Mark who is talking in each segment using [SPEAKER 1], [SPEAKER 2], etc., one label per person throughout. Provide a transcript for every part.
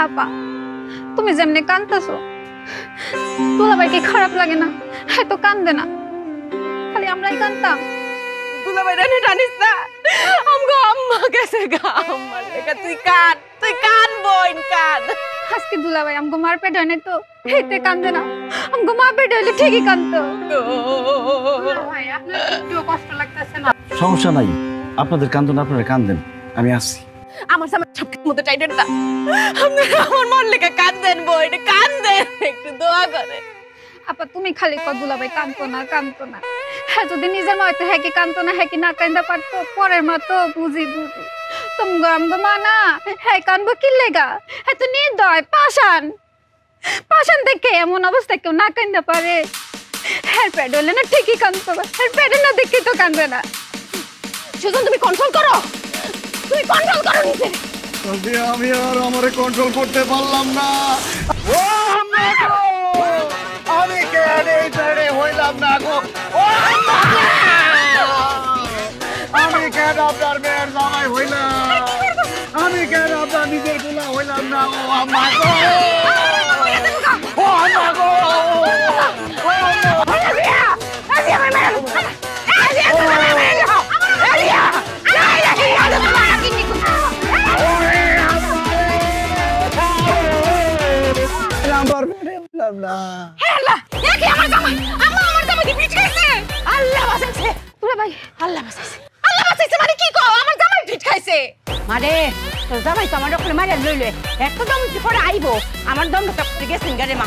[SPEAKER 1] আপা তুমি যেমনি কাঁদতেছো দুলাভাই কি খারাপ লাগে না? হ্যাঁ তো কান্দে না, খালি আমরাই কান্দতাম।
[SPEAKER 2] দুলাভাই রানি টানিস না, আমগো আম্মা গেছে গা, আম্মার লেখা তুই কান বোন কান।
[SPEAKER 1] আজকে দুলাভাই আমগো মার পেট হয় নাই তো হেতে কান্দে না, আমগো মা পেট হইলে ঠিকই কান্দতো। ভাই আপনার একটু কষ্ট লাগতেছে না?
[SPEAKER 3] সমস্যা নাই, আপনাদের কান্দন আপনারা কান্দেন, আমি আসছি।
[SPEAKER 2] আমার সামনে সবকিছু মতো টাইটের না, আমার মন লেখা কান্দেন বোন কান্দেন, একটু দোয়া করে।
[SPEAKER 1] আপা তুমি খালি কর দুলাভাই কান্দতো না। হ্যাঁ যদি নিজের মা হয়তো হ্যাঁ কি কান্দতো না, হ্যাঁ কি না কান্দা পারতো, পরের মা তো বুঝি তুমগো আমগো মা না, হ্যাঁ কানবো কি লেগা? হ্যাঁ তো নির্দয় পাষাণ দেখে এমন অবস্থা কেউ না কান্দা পারে? হ্যাঁ পেট হলে না ঠিকই কান্দতো, হ্যাঁ পেটে না দেখে তো কান্দবে না।
[SPEAKER 2] সুজন তুমি কন্ট্রোল করো, নিজে।
[SPEAKER 3] আমি আর আমারে কন্ট্রোল করতে পারলাম না। আমি কেন এই ছেড়ে হইলাম না গো? আমি কেন আপনার মেয়ের জামাই হইলাম? আমি কেন আপনার নিজের গুলা হইলাম না? ও আম্মা গো, ও আম্মা গো,
[SPEAKER 2] মানে কি কও আমার জামাই ভিট খাইছে? মানে তোর জামাই তো আমার ওখানে মারিয়া লইলে একটু দম পরে আইবো, আমার দম পড়ে গেছেন গারে মা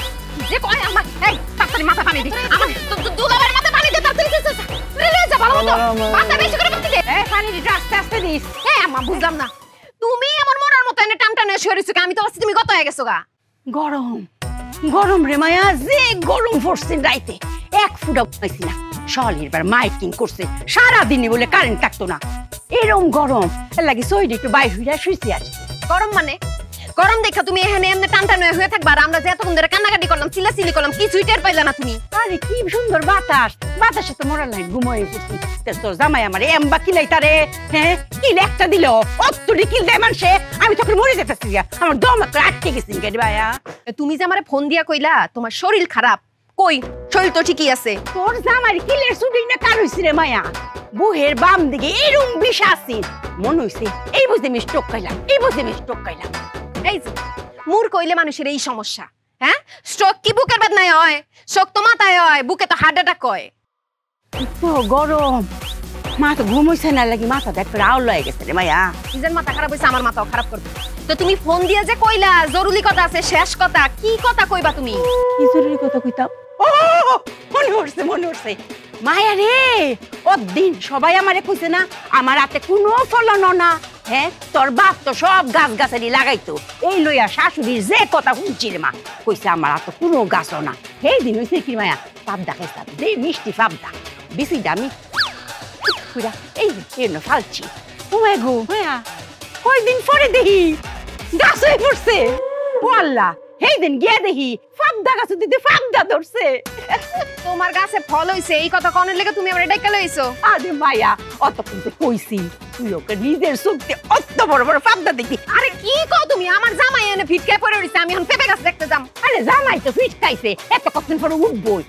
[SPEAKER 2] যে কয় আমার এই তাড়াতাড়ি মাথা পানি দি, আমার দুলাভাইয়ের মাথা পানি দে তাড়াতাড়ি রে যা ভালো মতো মাথা বেশি করে পানি দে। এই পানি দি আস্তে দিস। এই আম্মা বুঝলাম না, তুমি আমার মরার মতো এনে টান টানে শুয়ে রইছো, আমি তো ভাবছি তুমি গত হয়ে গেছো গা। গরম রে মায়া, যে গরম পড়ছে রাইতে এক ফুটা পাইছি না। শহরের মাইকিং করছে সারাদিনই বলে কারেন্ট থাকতো না, এরম গরম লাগি সইডি একটু বাইর হইয়া শুইছি আজ। গরম দেখা তুমি এখানে এমনি টানটান হয়ে থাকবা, আর আমরা যে এতক্ষণ ধরে কান্নাকাটি করলাম চিল্লাচিল্লি করলাম কিছুই টের পাইলা না তুমি। আরে কি সুন্দর বাতাসে তো মরার নাই ঘুমাই পড়ছি। তোর জামাই আমার এমবা কিলাই তারে, হ্যাঁ কিল একটা দিল অতটি কিল দেয় মানুষে, আমি তখন মরে যেতেছি, আমার দম আটকে গেছি। ভাইয়া তুমি যে আমারে ফোন দিয়া কইলা তোমার শরীর খারাপ, কই শরীর তো ঠিকই আছে। তোর জামাই কিলের ছুটি না কার হইছে রে মায়া, বুহের বাম দিকে এরম বিষ আছে মন হইছে, এই বুঝে আমি স্ট্রোক খাইলাম। এই যে মুর কইলে মানুষের এই সমস্যা, হ্যাঁ স্ট্রোক কি বুকের বেদনায় হয়? স্ট্রোক তো মাথায় হয়, বুকে তো হার্ট অ্যাটাক হয়। তো গরম মা তো ঘুম হইছে না লাগি মাথা একটা আউল হয়ে গেছে রে মায়া। নিজের মাথা খারাপ হইছে আমার মাথাও খারাপ করবে। তো তুমি ফোন দিয়ে যে কইলা জরুরি কথা আছে, শেষ কথা কি কথা কইবা তুমি? কি জরুরি কথা কইতাম? ও মনে উঠছে মায়া রে, দিন সবাই আমারে কইছে না আমার হাতে কোনো ফলন না, হ্যাঁ তোর বাপ তো সব গাছ গাছালি লাগাইতো, এই লইয়া শাশুড়ির যে কথা শুনছি রে মা, কইছে আমার হাতে কোনো গাছও না। সেই দিন হইছে কি মায়া পাবদা খাইতাম, যে মিষ্টি পাবদা বেশিটা আমি এই যে ফালছি। ও গো মায়া কয়দিন পরে দেখি গাছ হয়ে পড়ছে, ও আল্লাহ সেই দিন গিয়ে দেখি পাবদা গাছ দিতে পাবদা ধরছে। তোমার গাছে ফল হইছে এই কথা কোনের লেগে তুমি আমার ডাইকা লইছো? আরে মায়া অতক্ষণ তো কইছি তুই ওকে নিজের চোখে অত বড় বড় পাবদা দেখি। আরে কি কও তুমি, আমার জামাই এনে ফিটকায় পড়ে রইছে, আমি এখন পেঁপে গাছ দেখতে যাম। আরে জামাই তো ফিটকাইছে এত কতদিন পরে উঠবই,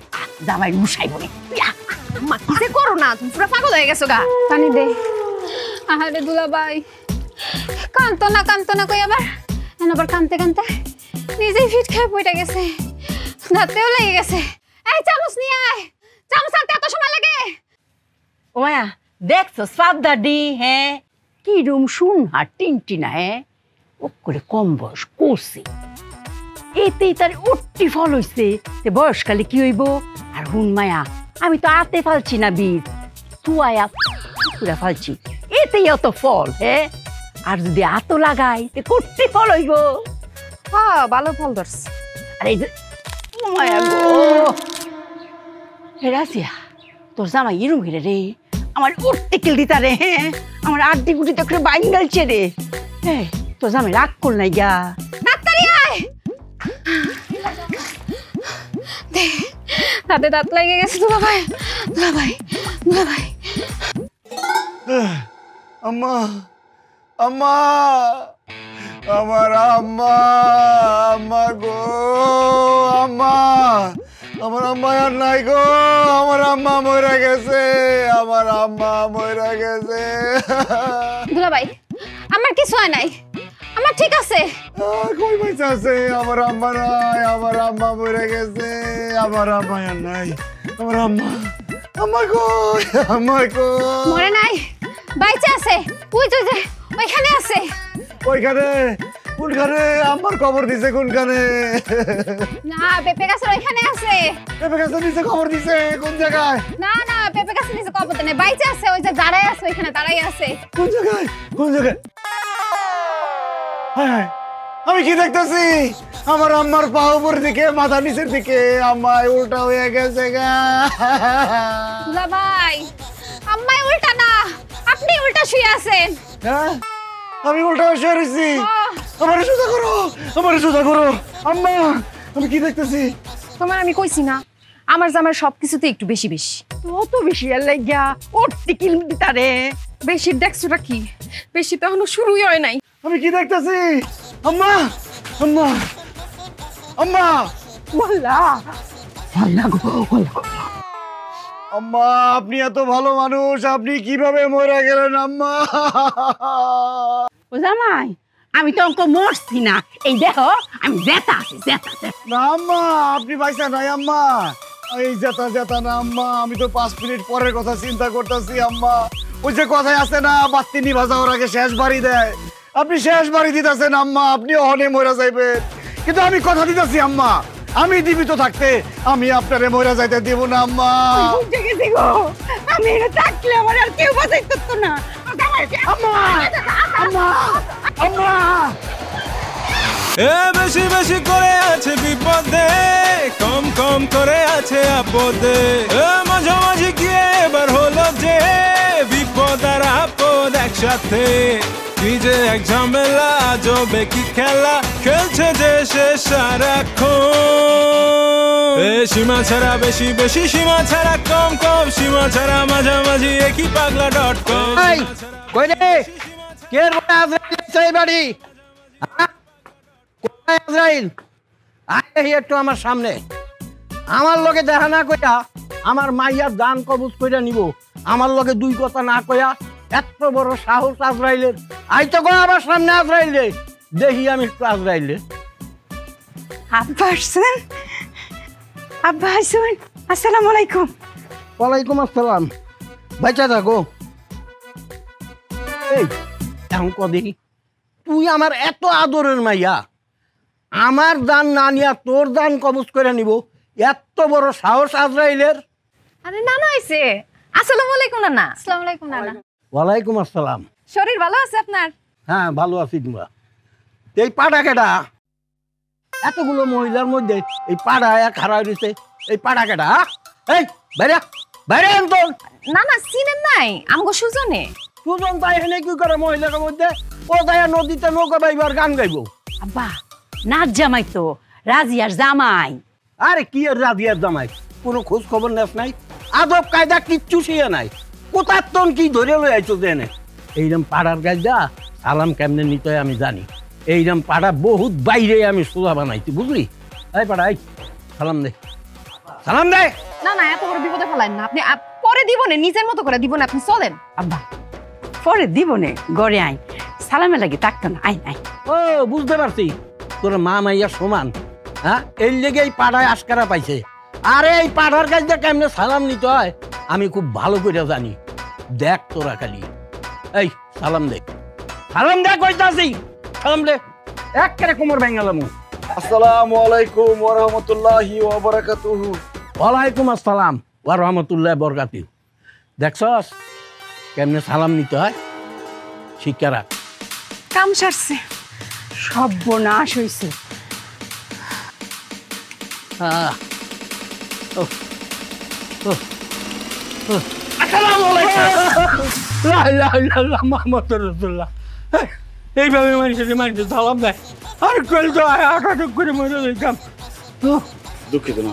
[SPEAKER 2] জামাই উঠাই বলে মা কি যে করো না, তুমি পুরো পাগল হয়ে গেছো গা।
[SPEAKER 1] পানি দে। আহারে দুলাভাই কান্দতো না কই আবার কানতে নিজেই ফিট খেয়ে পড়ে গেছে, দাঁতেও লেগে গেছে। এই চামচ নিয়ে আয়, চামচ আনতে এত সময় লাগে?
[SPEAKER 2] ও মায়া দেখছো পাবদা ডি, হ্যাঁ কি রুম শুন আর টিনটিনা, হ্যাঁ ও করে কম বয়স করছে, এতেই তার উঠতি ফল হইছে। বয়সকালে কি হইব? আর হুন মায়া আমি তো আতে ফালছি না বীজ, তুয়ায়া পুরা ফালছি, এতেই অত ফল, হ্যাঁ আর যদি আত লাগাই কুট্টি ফল হইব। হ্যাঁ ভালো ফল ধরছে। আর এই যে মায়া গো রাজিয়া তোর জামাই এরম হিরে রে, আমার উঠতে কিল দিতা রে, হ্যাঁ আমার আড্ডি গুটি তো একটু বাইন গালছে রে। হ্যাঁ তোর জামাই রাগ করল নাই গা, ডাক্তারি আয়।
[SPEAKER 1] দাঁতে দাঁত লেগে গেছে দুলাভাই।
[SPEAKER 3] আম্মা আমার আম্মা মায়া নাই গো, আমার আম্মা মরে গেছে, আমার আম্মা মরে গেছে।
[SPEAKER 1] দুলাভাই আমার কিছু হয় নাই, আমার ঠিক আছে।
[SPEAKER 3] কই পয়সা আছে? আমার আম্মা নাই, আমার আম্মা মরে গেছে, আমার আম্মা আর নাই, আমার আম্মা, আম্মা কই, আম্মা কই?
[SPEAKER 1] মরে নাই, বাইচে আছে, ওই যে ওইখানে আছে।
[SPEAKER 3] ওইখানে? কোনখানে? আমার খবর দিছে কোনখানে?
[SPEAKER 1] না পেঁপে গাছের ওইখানে আছে।
[SPEAKER 3] পেঁপে গাছের নিচে খবর দিছে? কোন জায়গায়?
[SPEAKER 1] না না পেঁপে গাছের নিচে খবর দেয় না, বাইচে আছে, ওই যে দাঁড়ায় আছে ওইখানে, দাঁড়াই আছে।
[SPEAKER 3] কোন জায়গায়? কোন জায়গায়? হায় হায়, আমি কি দেখতেছি? আমার আম্মার পা উপর দিকে, মাথা নিচের দিকে, আম্মায় উল্টা হয়ে গেছে গা।
[SPEAKER 1] দুলাভাই আম্মাই উল্টা না, আপনি উল্টা শুয়ে আছেন।
[SPEAKER 3] হ্যাঁ, আমি উল্টা হয়ে শুয়ে রয়েছি। আমারে সোজা করো, আমারে সোজা করো। আম্মা, আমি কি দেখতেছি?
[SPEAKER 2] তোমার আমি কইছি না আমার জামার সবকিছুতে একটু বেশি বেশি। অত বেশি আর লাগিয়া ওরতে কিল দিতারে। বেশির দেখছোটা কি? বেশি তো এখনো শুরুই হয় নাই।
[SPEAKER 3] আমি কি দেখতেছি? আম্মা, আম্মা, আম্মা,
[SPEAKER 2] বললা বললা গো, বললা গো।
[SPEAKER 3] আম্মা, আপনি এত ভালো মানুষ, আপনি কিভাবে মরে গেলেন আম্মা?
[SPEAKER 2] ও জামাই আমি তো অঙ্ক মরছি না, এই দেখো আমি জেতা আছি, জেতা।
[SPEAKER 3] না আম্মা, আপনি পয়সা নাই আম্মা। এই জেতা জেতা না আম্মা, আমি তো 5 মিনিট পরের কথা চিন্তা করতেছি আম্মা। ওই যে কথায় আছে না, বাতি নিভা যাওয়ার আগে শেষ বাড়ি দেয়, আপনি শেষ বাড়ি দিতেছেন আম্মা, আপনি অহনে মরে যাইবেন। কিন্তু আমি কথা দিতেছি আম্মা, আমি জীবিত থাকতে আমি আপনারে মরে যাইতে দেব না আম্মা।
[SPEAKER 2] বুঝে গেছি গো, আমি এটা থাকলে আমার আর কেউ বাঁচাইতে তো না।
[SPEAKER 3] আম্মা, আম্মা, আম্মা।
[SPEAKER 4] এ বেশি বেশি করে আছে বিপদে, কম কম করে আছে আপদে। এ মাঝামাঝি গিয়ে এবার হলো যে বিপদ আর আপদ একসাথে। কি যে এক ঝামেলা, আজবে কি খেলা খেলছে যে সে সারাক্ষণ। এ সীমা ছাড়া বেশি বেশি, সীমা ছাড়া কম কম, সীমা ছাড়া মাঝামাঝি একই পাগলা .com।
[SPEAKER 5] কই রে কে বলে আজরাইল এই বাড়ি? কোথায় আজরাইল? আয় একটু আমার সামনে। আমার লগে দেখা না কইয়া আমার মাইয়ার দান কবজ কইরা নিব, আমার লগে দুই কথা না কইয়া এত বড় সাহস আজরাইলের। আই তো গো আমার সামনে আজরাইলে, দেখি আমি একটু আজরাইলে।
[SPEAKER 2] আব্বা আসছেন? আব্বা আসছেন? আসসালামু আলাইকুম।
[SPEAKER 5] ওয়ালাইকুম আসসালাম। বাচ্চা থাকো। এই এখন কদি তুই আমার এত আদরের মাইয়া, আমার দান না নিয়া তোর দান কবজ করে নিব, এত বড় সাহস আজরাইলের?
[SPEAKER 2] আরে নানা আইছে। আসসালামু আলাইকুম নানা।
[SPEAKER 1] আসসালামু আলাইকুম নানা।
[SPEAKER 5] ওয়ালাইকুম আসসালাম।
[SPEAKER 2] শরীর ভালো আছে আপনার?
[SPEAKER 5] হ্যাঁ ভালো আছি। তোমরা এই পাড়া কেটা? এতগুলো মহিলার মধ্যে এই পাড়া এক হারা রয়েছে, এই পাড়া কেটা? এই বাইরে বাইরে তোর
[SPEAKER 2] নানা চিনেন নাই আমগো সুজনে?
[SPEAKER 5] সুজন তাই এখানে কি করে মহিলার মধ্যে? ও তাই নদীতে নৌকা বাইবার গান গাইব।
[SPEAKER 2] আব্বা নাচ জামাই তো, রাজিয়ার জামাই।
[SPEAKER 5] আরে কি আর রাজিয়ার জামাই, কোনো খোঁজ খবর নেস নাই, আদব কায়দা কিচ্ছু শিয়ে নাই। কোথার তন কি ধরে লই আইছো জেনে? এইরকম পাড়ার গাইদা সালাম কেমনে নিতে হয় আমি জানি। এইরকম পাড়া বহুত বাইরে আমি সোজা বানাইছি, বুঝলি? এই পাড়া এই সালাম দে, সালাম দে।
[SPEAKER 2] না না এত বড় বিপদে ফেলাইন না আপনি, পরে দিব না, নিজের মতো করে দিব না, আপনি চলেন। আব্বা পরে দিব না, গড়ে আই সালামে লাগে থাকতো না। I I.
[SPEAKER 5] ও বুঝতে পারছি, তোর মা মাইয়া সমান। হ্যাঁ এই লেগে এই পাড়ায় আশকারা পাইছে। আরে এই পাড়ার গাইদা কেমনে সালাম নিতে হয় আমি খুব ভালো করে জানি। দেখ তোরা খালি, এই সালাম দে, সালাম দে কইতাছি, সালাম দে। একেবারে কোমর ভেঙালাম।
[SPEAKER 3] আসসালামু আলাইকুম ওয়া রাহমাতুল্লাহি ওয়া বারাকাতুহু।
[SPEAKER 5] ওয়ালাইকুম আসসালাম ওয়া রাহমাতুল্লাহি বরকাতুহু। দেখছস কেমনে সালাম নিতে হয়? শিক্ষা রাখ।
[SPEAKER 2] কাম সারছে, সর্বনাশ হইছে।
[SPEAKER 5] আসসালামু আলাইকুম মুহাম্মদুর রাসূলুল্লাহ। এইভাবে মানুষের সালাম দেয় আর কল তো আটাটুক করে মরে যেতাম।
[SPEAKER 3] দুঃখিত না,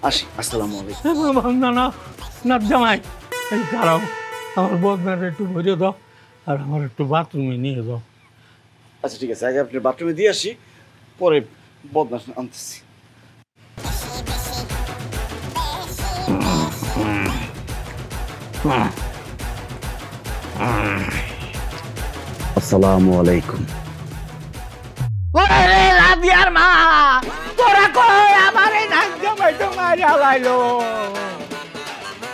[SPEAKER 3] আসি। আসসালামু আলাইকুম।
[SPEAKER 5] না না না জামাই, এই দাঁড়াও, আমার বদনাটা একটু ভরে দাও আর আমার একটু বাথরুমে নিয়ে যাও।
[SPEAKER 3] আচ্ছা ঠিক আছে, আগে আপনি বাথরুমে দিয়ে আসি, পরে বদনা আনতেছি। আসসালামু আলাইকুম।
[SPEAKER 5] ওরে রাদিয়ার মা, তোরা কই আমারে নাক জামাই তো মাইরা লাইলো।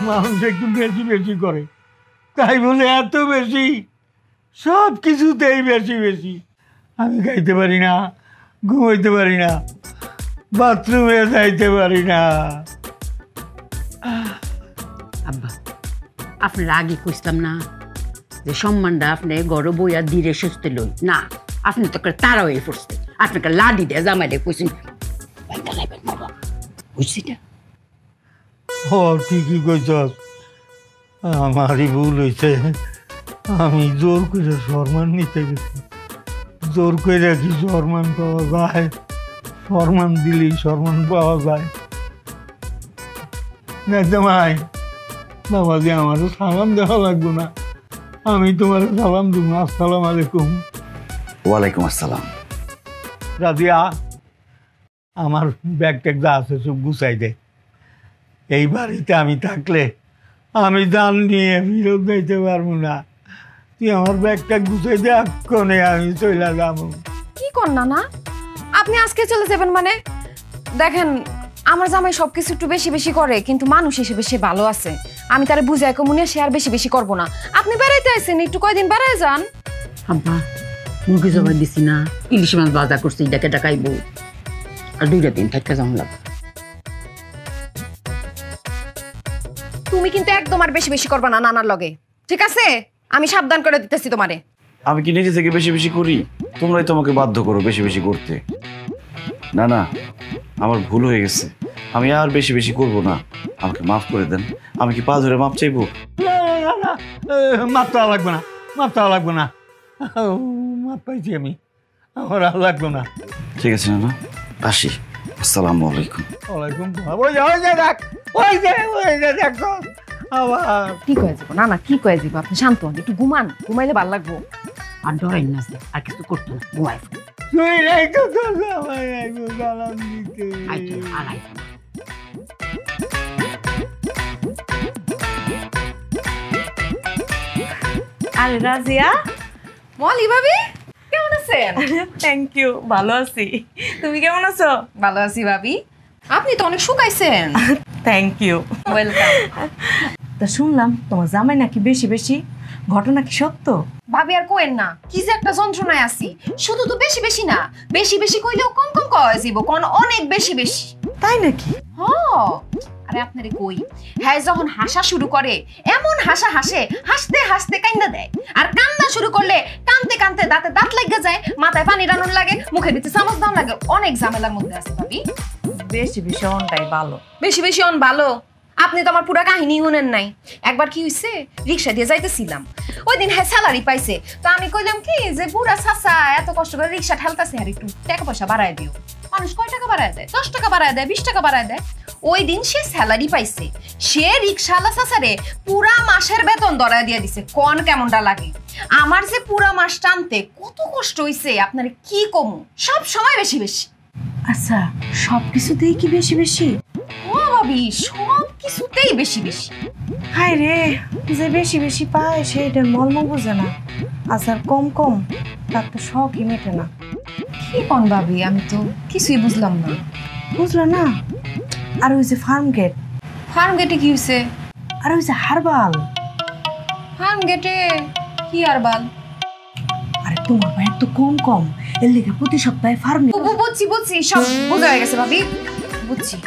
[SPEAKER 5] মানুষ একটু বেশি বেশি করে, তাই বলে এত বেশি, সব কিছুতেই বেশি বেশি। আমি খাইতে পারি না, ঘুমাইতে পারি না, বাথরুমে যাইতে পারি না।
[SPEAKER 2] আব্বা আপনার আগে কইতাম না যে সম্মানটা আপনি গড় বইয়া ধীরে সুস্থ লই না, আপনি তো তারা হয়ে পড়ছে, আপনাকে লাডি দিয়ে জামাইলে কইছেন বুঝছি না।
[SPEAKER 5] ও ঠিকই কইছস, আমারই ভুল হয়েছে। আমি জোর করে সম্মান নিতে গেছি। জোর করে কি সম্মান পাওয়া যায়? সম্মান দিলেই সম্মান পাওয়া যায়। জামাই বাবাজি, আমারও সালাম দেওয়া লাগবো না? আমি তোমার সালাম দেবো। আসসালাম আলাইকুম।
[SPEAKER 3] ওয়ালাইকুম আসসালাম।
[SPEAKER 5] রাজিয়া, আমার ব্যাগ ট্যাগ যা আছে সব গুছাই দে। এই বাড়িতে আমি থাকলে আমি জান নিয়ে ফিরত যাইতে পারবো না। তুই আমার ব্যাগ ট্যাগ গুছাই দে, এক্ষণে আমি চলে যাবো।
[SPEAKER 6] কি কর না আপনি আজকে চলে যাবেন মানে? দেখেন, আমার জামাই সবকিছু একটু বেশি বেশি করে, কিন্তু মানুষ হিসেবে সে ভালো আছে। আমি তারে বুঝাই কমুনে সে আর বেশি বেশি করবো না। আপনি বেড়াইতে আইছেন, একটু কয়দিন বেড়াই যান।
[SPEAKER 2] আব্বা মুরগি জবাই দিছি না, ইলিশ মাছ বাজার করছি, ডাকে ডাকাইবো, আর 2 দিন থাকা যাওয়া লাগবে।
[SPEAKER 6] তুমি কিন্তু একদম আর বেশি বেশি করবা না নানার লগে, ঠিক আছে? আমি সাবধান করে দিতেছি তোমারে।
[SPEAKER 3] আমি কি নিজে থেকে বেশি বেশি করি? তোমরাই তোমাকে বাধ্য করো বেশি বেশি করতে। না না, আমার ভুল হয়ে গেছে, আমি আর বেশি বেশি করব না। আমাকে মাফ করে দেন। আমি কি পা ধরে মাপ চাইবো?
[SPEAKER 5] মাপ চাওয়া লাগবে না, মাপ চাওয়া লাগবে না। মাপ পাইছি আমি, আমার আর লাগবে না।
[SPEAKER 3] ঠিক আছে না, আসি। আসসালামু আলাইকুম।
[SPEAKER 5] ওয়ালাইকুম সালাম। ওই যে দেখ, ওই যে দেখ আবার
[SPEAKER 6] কি কয়ে যাবো না কি কয়ে যাবো? আপনি শান্ত হন, একটু ঘুমান, ঘুমাইলে ভালো লাগবো।
[SPEAKER 2] আর ডরাই না, আর কিছু করতো না, ঘুমাই
[SPEAKER 5] তুই নাই তো তোর জামাই আইবো সালাম দিতে।
[SPEAKER 2] আইতো আর আইতো না।
[SPEAKER 7] আরে রাজিয়া,
[SPEAKER 6] মলি ভাবি কেমন আছেন?
[SPEAKER 7] থ্যাংক ইউ, ভালো আছি। তুমি কেমন আছো?
[SPEAKER 6] ভালো আছি ভাবি। আপনি তো অনেক শুকাইছেন।
[SPEAKER 7] Thank you.
[SPEAKER 6] ওয়েলকাম।
[SPEAKER 7] তা শুনলাম তোমার জামাই নাকি বেশি বেশি, ঘটনা কি সত্য?
[SPEAKER 6] ভাবি আর কোয়েন না, কি যে একটা যন্ত্রণায় আছি। শুধু তো বেশি বেশি না, বেশি বেশি কইলেও কম কম কয় যাইব, কোন অনেক বেশি বেশি।
[SPEAKER 7] তাই নাকি?
[SPEAKER 6] হ্যাঁ, আরে আপনারে কই, হ্যাঁ যখন হাসা শুরু করে এমন হাসা হাসে, হাসতে হাসতে কান্দা দেয়। আর কান্না শুরু করলে কানতে কানতে দাঁতে দাঁত লাগা যায়, মাথায় পানি রানুন লাগে, মুখের ভিতরে চামচ দাম লাগে। অনেক ঝামেলার মধ্যে আছে ভাবি।
[SPEAKER 7] বেশি বেশি অনটাই ভালো।
[SPEAKER 6] বেশি বেশি অন ভালো? আপনি তো আমার পুরা কাহিনী শুনেন নাই। একবার কি হইছে, রিক্সা দিয়ে যাইতেছিলাম, ওই দিন হ্যাঁ স্যালারি পাইছে। তো আমি কইলাম কি যে বুড়া চাচা এত কষ্ট করে রিক্সা ঠেলতাছে, আর একটু টাকা পয়সা বাড়ায় দিও। মানুষ কয় টাকা বাড়ায় দেয়? 10 টাকা বাড়ায় দেয়, 20 টাকা বাড়ায় দেয়। ওই দিন সে স্যালারি পাইছে, সে রিক্সাওয়ালা চাচারে পুরা মাসের বেতন ধরায় দিয়ে দিছে। কোন কেমনটা লাগে? আমার যে পুরা মাস টানতে কত কষ্ট হইছে আপনারে কি কমু। সব সময় বেশি বেশি।
[SPEAKER 7] আচ্ছা, সব কিছুতেই কি বেশি বেশি?
[SPEAKER 6] ও ভাবি, সব কিছুতেই বেশি বেশি।
[SPEAKER 7] হায় রে, যে বেশি বেশি পায় সেইটার মর্ম বোঝে না, আচ্ছা কম কম তার তো শখই মেটে না।
[SPEAKER 6] কি কোন ভাবি, আমি তো কিছুই বুঝলাম না।
[SPEAKER 7] বুঝলো না? আর ওই যে ফার্ম গেট,
[SPEAKER 6] ফার্ম গেটে কি হইছে?
[SPEAKER 7] আর ওই যে হারবাল।
[SPEAKER 6] ফার্ম গেটে কি আর বাল?
[SPEAKER 7] আরে তোমার ভাই তো কম কম, এর লেগে প্রতি সপ্তাহে ফার্ম।
[SPEAKER 6] বুঝছি বুঝছি, সব বোঝা হয়ে গেছে ভাবি, বুঝছি।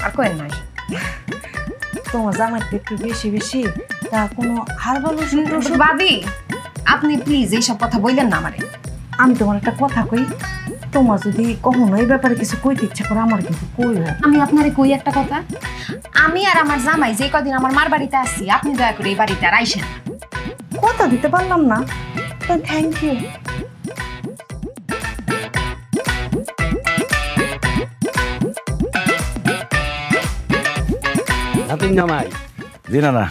[SPEAKER 6] আর কোয়েন নাই,
[SPEAKER 7] তোমার জামাই তো একটু বেশি বেশি, তা কোনো হারবাল ওষুধ টষুধ?
[SPEAKER 6] ভাবি আপনি প্লিজ এইসব কথা বললেন না আমারে।
[SPEAKER 7] আমি তোমার একটা কথা কই, তোমার যদি কখনো এই ব্যাপারে কিছু কইতে ইচ্ছা করে আমার কিন্তু কইও।
[SPEAKER 6] আমি আপনারে কই একটা কথা, আমি আর আমার জামাই যে কদিন আমার মার বাড়িতে আসছি, আপনি দয়া করে এই বাড়িতে আর আইসেন।
[SPEAKER 7] কথা দিতে পারলাম না, তো থ্যাংক ইউ।
[SPEAKER 5] জামাই,
[SPEAKER 3] জি না না,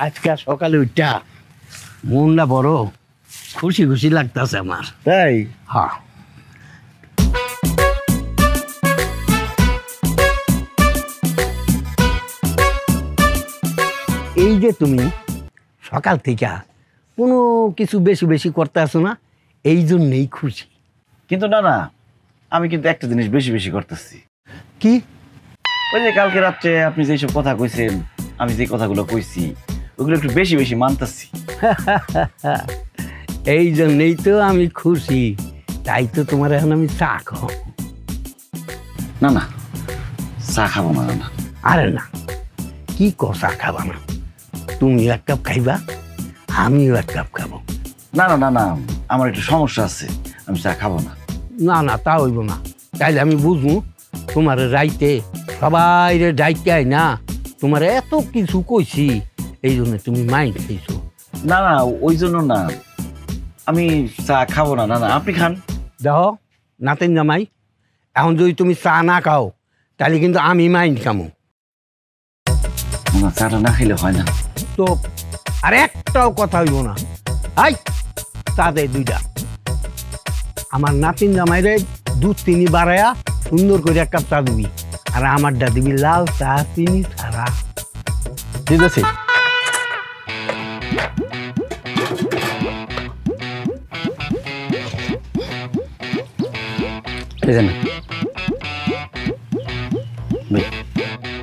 [SPEAKER 5] আজকে সকালে উঠা মনটা বড় খুশি খুশি লাগতেছে আমার।
[SPEAKER 3] তাই?
[SPEAKER 5] হ্যাঁ, এই যে তুমি সকাল থেকে কোনো কিছু বেশি বেশি করতে আসো না, এই জন্যেই খুশি।
[SPEAKER 3] কিন্তু না না, আমি কিন্তু একটা জিনিস বেশি বেশি করতেছি।
[SPEAKER 5] কি?
[SPEAKER 3] ওই যে কালকে রাত্রে আপনি যেসব কথা কইছেন, আমি যে কথাগুলো কইছি ওগুলো একটু বেশি বেশি মানতেছি।
[SPEAKER 5] এই জন্যেই তো আমি খুশি, তাই তো তোমার এখন আমি চা খাও।
[SPEAKER 3] না না, চা খাবো না না।
[SPEAKER 5] আরে না, কি চা খাবা না? তুমি এক কাপ খাইবা, আমিও এক কাপ খাবো।
[SPEAKER 3] না না না না, আমার একটু সমস্যা আছে, আমি চা খাবো না।
[SPEAKER 5] না না, তা হইব না। তাইলে আমি বুঝবো তোমার রাইতে সবাই ডাইকাই না, তোমার এত কিছু কইছি, এই জন্য তুমি মাইন্ড খাইছো।
[SPEAKER 3] না না, ওই জন্য না, আমি চা খাবো না। না না, আপনি খান।
[SPEAKER 5] দেখো নাতেন জামাই, এখন যদি তুমি চা না খাও তাহলে কিন্তু আমি মাইন্ড খামো।
[SPEAKER 3] না, চাটা না খেলে হয় না
[SPEAKER 5] তো আর একটাও কথা হইব না। আই চা দে দুইটা। আমার নাতিন জামাইরে দুধ চিনি বাড়ায়া সুন্দর করে এক কাপ চা দিবি, আর আমারটা দিবি লাল চা চিনি ছাড়া।
[SPEAKER 8] দিতেছি।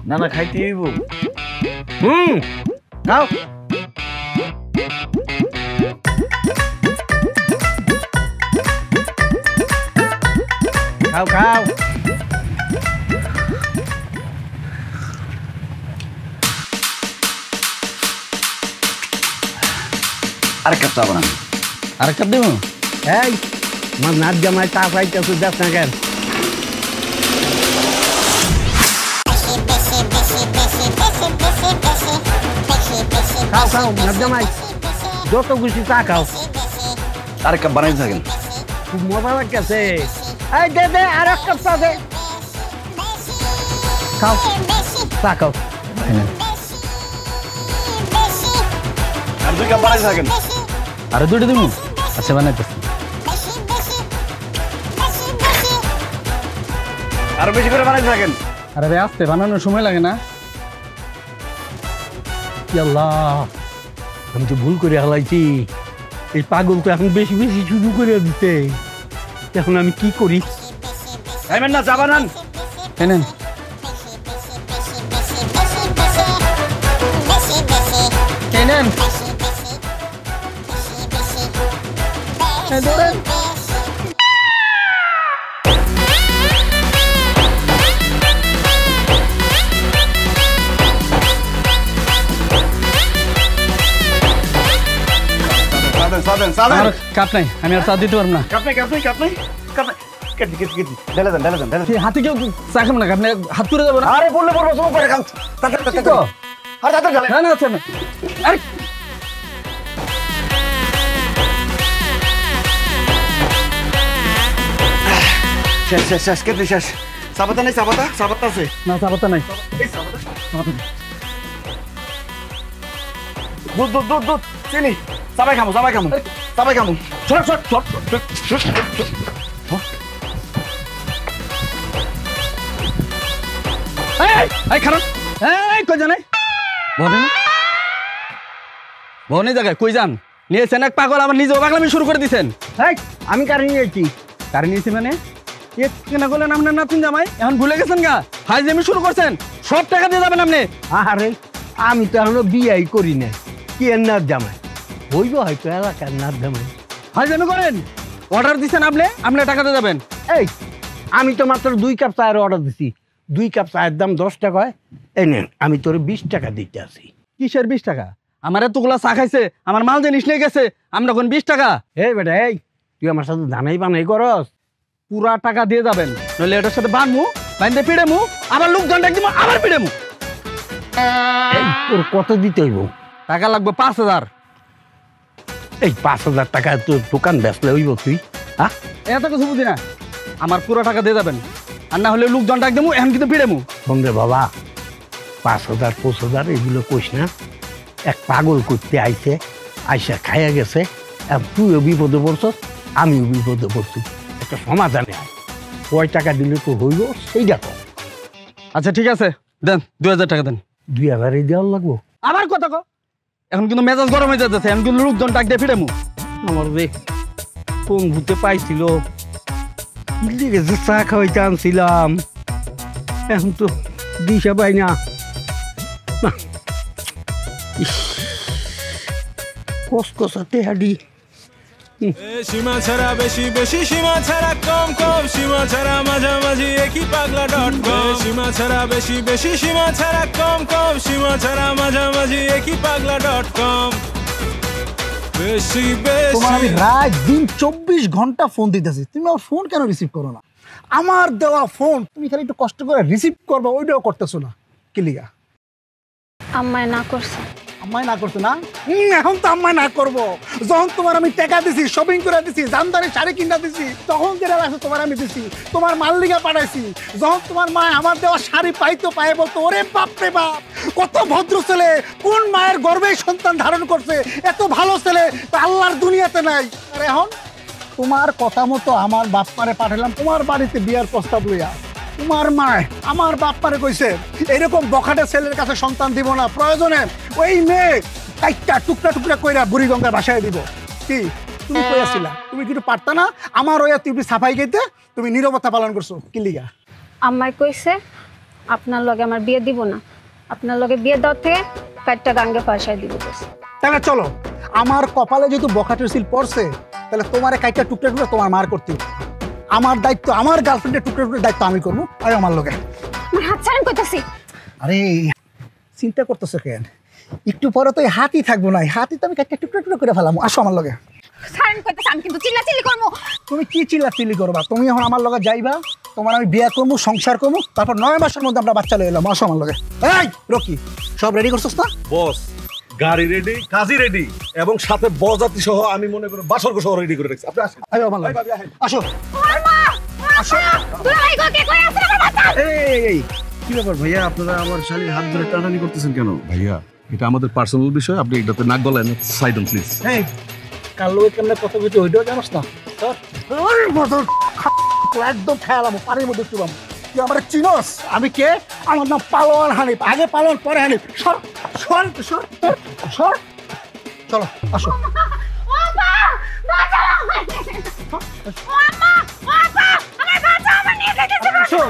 [SPEAKER 3] না না, খাইতে হইব।
[SPEAKER 5] খাও। খাও খাও।
[SPEAKER 3] আরেক কাপ চা বানান।
[SPEAKER 8] আর কাপ দেবো?
[SPEAKER 5] এই আমার নাচ জামাই চা পাইতেছে, দেখ না কেন? খাও খাও নাচ জামাই, যত খুশি চা খাও।
[SPEAKER 3] আরেক কাপ বানাইতে থাকেন।
[SPEAKER 5] খুব মজা লাগতেছে। এই দে দে আর এক কাপ চা দে। খাও চা খাও।
[SPEAKER 3] আর 2 কাপ বানাইতে থাকেন।
[SPEAKER 8] আরো 2টা দেবো? আচ্ছা বানাইতেছি।
[SPEAKER 3] আরো বেশি করে বানাইতে থাকেন।
[SPEAKER 8] আরে ভাই আসতে বানানোর সময় লাগে না?
[SPEAKER 5] আল্লাহ, আমি তো ভুল করে হালাইছি। এই পাগল তো এখন বেশি বেশি শুরু করে দিতে, এখন আমি কি করি?
[SPEAKER 3] খাইবেন না, চা বানান।
[SPEAKER 8] এনেন। এনেন। আমার কাপ নাই, আমি আর চা দিতে পারবো না।
[SPEAKER 3] কাপ নাই, কাপ নাই, কাপ নাই, কাপ নাই। কেটে কেটে কেটে ঢেলে দেন, ঢেলে দেন, ঢেলে দেন।
[SPEAKER 8] কি হাতে কেউ চা খাবো না? আপনি হাত তুলে যাবো না?
[SPEAKER 3] আরে বললে বলবো, তুমি করে খাও।
[SPEAKER 8] কি তো?
[SPEAKER 3] আরে তাড়াতাড়ি ঢালেন।
[SPEAKER 8] না না আচ্ছা না। আরে
[SPEAKER 3] শেষ শেষ শেষ, কেটে শেষ। সাবাতা নাই, সাবাতা? সাবাতা আছে?
[SPEAKER 8] না চা পাতা নাই।
[SPEAKER 3] এই সাবাতা। দুধ দুধ দুধ দুধ, চিনি। সবাই খামো, সবাই খামো, সবাই খামো। ছট ছট ছট ছট ছট ছট।
[SPEAKER 8] এই খারাপ। এই কই জানে? বনে না? বনে জায়গায় কই যান? নিয়েছেন এক পাগল, আবার নিজেও পাগলামি শুরু করে দিছেন।
[SPEAKER 5] এই আমি কারি নিয়েছি।
[SPEAKER 8] কারে নিয়েছি মানে? এক কেনা করলেন আপনার নাতিন জামাই, এখন ভুলে গেছেন গা? হাইজেমি শুরু করছেন, সব টাকা দিয়ে যাবেন আপনি।
[SPEAKER 5] আরে আমি তো এখনো বিয়াই করি না, কি এর নাচ জামাই হইব হয়তো এলাকার নাচ জামাই।
[SPEAKER 8] হাইজেমি করেন? অর্ডার দিচ্ছেন আপনি, আপনি টাকা দিয়ে যাবেন।
[SPEAKER 5] এই আমি তো মাত্র 2 কাপ চায়ের অর্ডার দিছি। 2 কাপ চায়ের দাম 10 টাকা হয়। এই নেন, আমি তোর 20 টাকা দিতে আছি।
[SPEAKER 8] কিসের 20 টাকা? আমার এতগুলা চা খাইছে, আমার মাল জিনিস নিয়ে গেছে, আমরা এখন 20 টাকা?
[SPEAKER 5] এই বেটা, এই তুই আমার সাথে দানাই বানাই করস?
[SPEAKER 8] পুরা টাকা দিয়ে যাবেন, নইলে এটার সাথে বাঁধমু, বাঁধতে পিড়েমু, আবার লোকজন ডাক দিব, আবার পিড়েমু।
[SPEAKER 5] এই তোর কত দিতে হইব?
[SPEAKER 8] টাকা লাগবে 5000।
[SPEAKER 5] এই 5000 টাকা তোর দোকান বেচলে হইব তুই? হ্যাঁ,
[SPEAKER 8] এত কিছু বুঝি না, আমার পুরো টাকা দিয়ে যাবেন, আর না হলে লোকজন ডাক দেবো, এখন কিন্তু পিড়েমু।
[SPEAKER 5] শোন রে বাবা, 5000 5000 এগুলো কইস না। এক পাগল করতে আইছে, আইসা খাইয়া গেছে, তুইও বিপদে পড়ছস, আমিও বিপদে পড়ছি। একটা সমাধানে আয়। কয় টাকা দিলে তো হইব সেইটা কর।
[SPEAKER 8] আচ্ছা ঠিক আছে, দেন 2000 টাকা দেন।
[SPEAKER 5] 2000 দেওয়ার লাগবো?
[SPEAKER 8] আমার কথা কো, এখন কিন্তু মেজাজ গরম হয়ে যাচ্ছে, এখন কিন্তু লোকজন ডাক দিয়ে ফিরে মু।
[SPEAKER 5] আমার রে কোন ভূতে পাইছিল, দিকে যে চা খাওয়াইতে আনছিলাম, এখন তো দিশা পাই না। কসকসাতে হাডি।
[SPEAKER 4] সীমা ছাড়া বেশি বেশি, সীমা ছাড়া কম কম, সীমা ছাড়া মাঝামাঝি একই পাগলা.com। সীমা ছাড়া বেশি বেশি, সীমা ছাড়া কম কম, সীমা ছাড়া মাঝামাঝি একই পাগলা.com। বেশি
[SPEAKER 9] তোমার আমি
[SPEAKER 4] বেশি
[SPEAKER 9] রাত দিন 24 ঘন্টা ফোন দিতেছি, তুমি আমার ফোন কেন রিসিভ করো না? আমার দেওয়া ফোন তুমি খালি একটু কষ্ট করে রিসিভ করবা, ওইটাও করতেছো না। কি লিগা?
[SPEAKER 1] আম্মায় না করছে।
[SPEAKER 9] আম্মায় না করছো না? এখন তো আম্মায় না করবো। যখন তোমার আমি টাকা দিছি, শপিং করে দিছি, জামদানি শাড়ি কিনা দিছি, তখন যেটা লাগছে তোমার আমি দিছি, তোমার মাল্লিকা পাঠাইছি। যখন তোমার মা আমার দেওয়া শাড়ি পাইতো, পায়ে বলতো ওরে বাপ রে বাপ, কত ভদ্র ছেলে, কোন মায়ের গর্ভে সন্তান ধারণ করছে, এত ভালো ছেলে তো আল্লাহর দুনিয়াতে নাই। আর এখন তোমার কথা মতো আমার বাপ মারে পাঠালাম তোমার বাড়িতে বিয়ার প্রস্তাব লইয়া। তোমার মা আমার বাপ মারে কইছে এরকম বখাটে ছেলের কাছে সন্তান দিব না, প্রয়োজনে ওই মেয়ে কাইটটা টুকরা টুকরা কইরা বুড়িগঙ্গার বাসায় দিব। কি তুমি কইয়াছিলা? তুমি কিন্তু পারতা না আমার ওয়া তুমি সাফাই গাইতে, তুমি নীরবতা পালন করছো। কি লিগা?
[SPEAKER 1] আম্মাই কইছে আপনার লগে আমার বিয়ে দিব না, আপনার লগে বিয়ে দেওয়ার থেকে কাটটা গাঙ্গে পাশায় দিব কইছে।
[SPEAKER 9] তাহলে চলো, আমার কপালে যেহেতু বখাটের সিল পড়ছে, তাহলে তোমারে কাইটটা টুকরা টুকরা তোমার মার করতে হবে। আমার দায়িত্ব, আমার গার্লফ্রেন্ডের টুকরা টুকরা দায়িত্ব আমি করবো। আর আমার লগে
[SPEAKER 1] আমার হাত ছাড়েন কইতাছি।
[SPEAKER 9] আরে চিন্তা করতেছো কেন? একটু পরে তো এই হাতই থাকবো না, হাতই তো আমি কাইটটা টুকরা টুকরা করে ফেলাম। আসো আমার লগে।
[SPEAKER 1] ছাড়েন কইতাছি, আমি কিন্তু চিল্লাচিল্লি করবো।
[SPEAKER 9] তুমি কি চিল্লাচিল্লি করবা? তুমি এখন আমার লগে যাইবা, তোমার আমি বিয়ে করবো, সংসার করবো, তারপর 9 মাসের মধ্যে আমরা বাচ্চা লয়ে এলাম। আসো আমার লগে। এই রকি, সব রেডি করছস না?
[SPEAKER 10] বস গাড়ি রেডি, কাজী রেডি, এবং সাথে বরযাত্রী সহ আমি মনে করি বাসরঘর সহ রেডি করে রাখছি। আপনি আসেন।
[SPEAKER 9] আয় আমার লগে। আসো। আসো।
[SPEAKER 1] দুলাভাই গো, কে কই আছে আমার বাচ্চা?
[SPEAKER 3] এই কি ব্যাপার ভাইয়া, আপনারা আমার শালীর হাত ধরে টানাটানি করতেছেন কেন?
[SPEAKER 10] ভাইয়া এটা আমাদের পার্সোনাল বিষয়, আপনি এটাতে নাক গলায় না, সাইড অন প্লিজ।
[SPEAKER 9] এই কাল লোকে কেমনে কত কিছু হইতেও জানোস না? তোর বছর একদম খেয়ালাম পানির মধ্যে চুবাম। তুই আমার চিনস? আমি কে? আমার নাম পালোয়ান হানিফ। আগে পালোয়ান পরে হানিফ। সর সর সর সর। চলো আসো। আসো।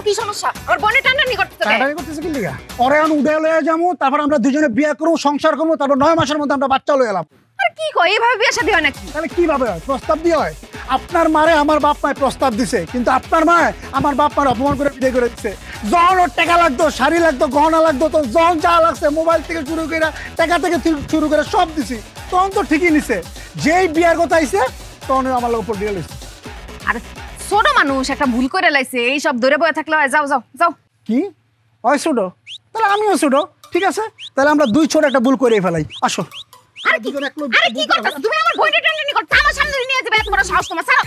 [SPEAKER 6] কি সমস্যা? আমার বোনের টানাটানি করতেছে।
[SPEAKER 9] টানাটানি করতেছে কি লিগা? পরে আমি উড়ে লয়ে যাবো, তারপর আমরা দুজনে বিয়ে করবো, সংসার করবো, তারপর 9 মাসের মধ্যে আমরা বাচ্চা লয়ে এলাম।
[SPEAKER 6] আর কি কয়, এভাবে বিয়ে শাদী হয় নাকি?
[SPEAKER 9] তাহলে কিভাবে হয়? প্রস্তাব দিয়ে হয়? আপনার মারে আমার বাপ মায় প্রস্তাব দিছে, কিন্তু আপনার মা আমার বাপ মার অপমান করে বিয়ে করে দিচ্ছে। যখন ওর টাকা লাগতো, শাড়ি লাগতো, গহনা লাগতো, তো যখন যা লাগছে মোবাইল থেকে শুরু করে টাকা থেকে শুরু করে সব দিছি, তখন তো ঠিকই নিছে। যেই বিয়ার কথা আইছে তখন আমার লোক উপর দিয়ে লইছে।
[SPEAKER 6] আর ছোট মানুষ একটা ভুল করে লাইছে, এই সব ধরে বয়ে থাকলে হয়। যাও যাও যাও।
[SPEAKER 9] কি হয় ছোট? তাহলে আমিও ছোট, ঠিক আছে? তাহলে আমরা দুই ছোট একটা ভুল করে ফেলাই। আসো।
[SPEAKER 6] আরে কি করতেছ তুমি? আমার বইটা টানাটানি করতে আমার সামনে নিয়ে যাবে, এত বড় সাহস তোমার? ছাড়ো।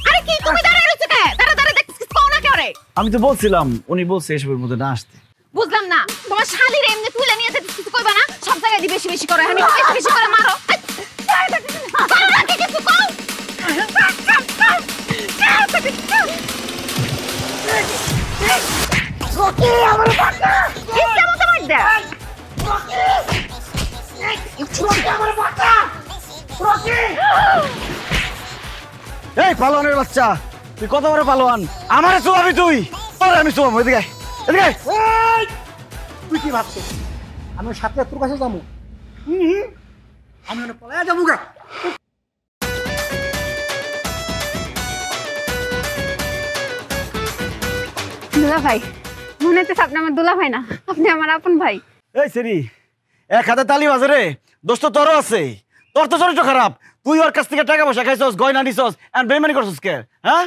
[SPEAKER 6] আরে কি তুমি দাঁড়ায় রইছো কে? দাঁড়া দেখছিস কোন না করে?
[SPEAKER 3] আমি তো বলছিলাম, উনি বলছে এসবের মধ্যে না আসতে।
[SPEAKER 6] বুঝলাম না, তোমার শালীর এমনি তুলে নিয়ে যেতে কিছু কইবা না? সব জায়গায় দি বেশি বেশি করে, আমি বেশি বেশি করে মারো। করো না কি কিছু কও? রকি আমার বাচ্চা ইচ্ছা মতো মার দে।
[SPEAKER 3] এই পালোয়ানের বাচ্চা, তুই কত বড় পালোয়ান? আমারে চুবাবি তুই? তোরে আমি চুবাবো। এদিকে আয়, এদিকে আয়।
[SPEAKER 9] এই, তুই কি ভাবছিস আমি সাথে তোর কাছে যাবো? আমি ওখানে পলায়া যাবো গা।
[SPEAKER 1] দুলাভাই, মনে হচ্ছে আপনি আমার দুলাভাই না, আপনি আমার আপন ভাই।
[SPEAKER 3] এই সেরি, এক হাতে তালি বাজে রে, দোষ তো তোরও আছে। তোর তো চরিত্র খারাপ, তুই ওর কাছ থেকে টাকা পয়সা খাইছস, গয়না নিছস, আর বেইমানি করছস কে? হ্যাঁ?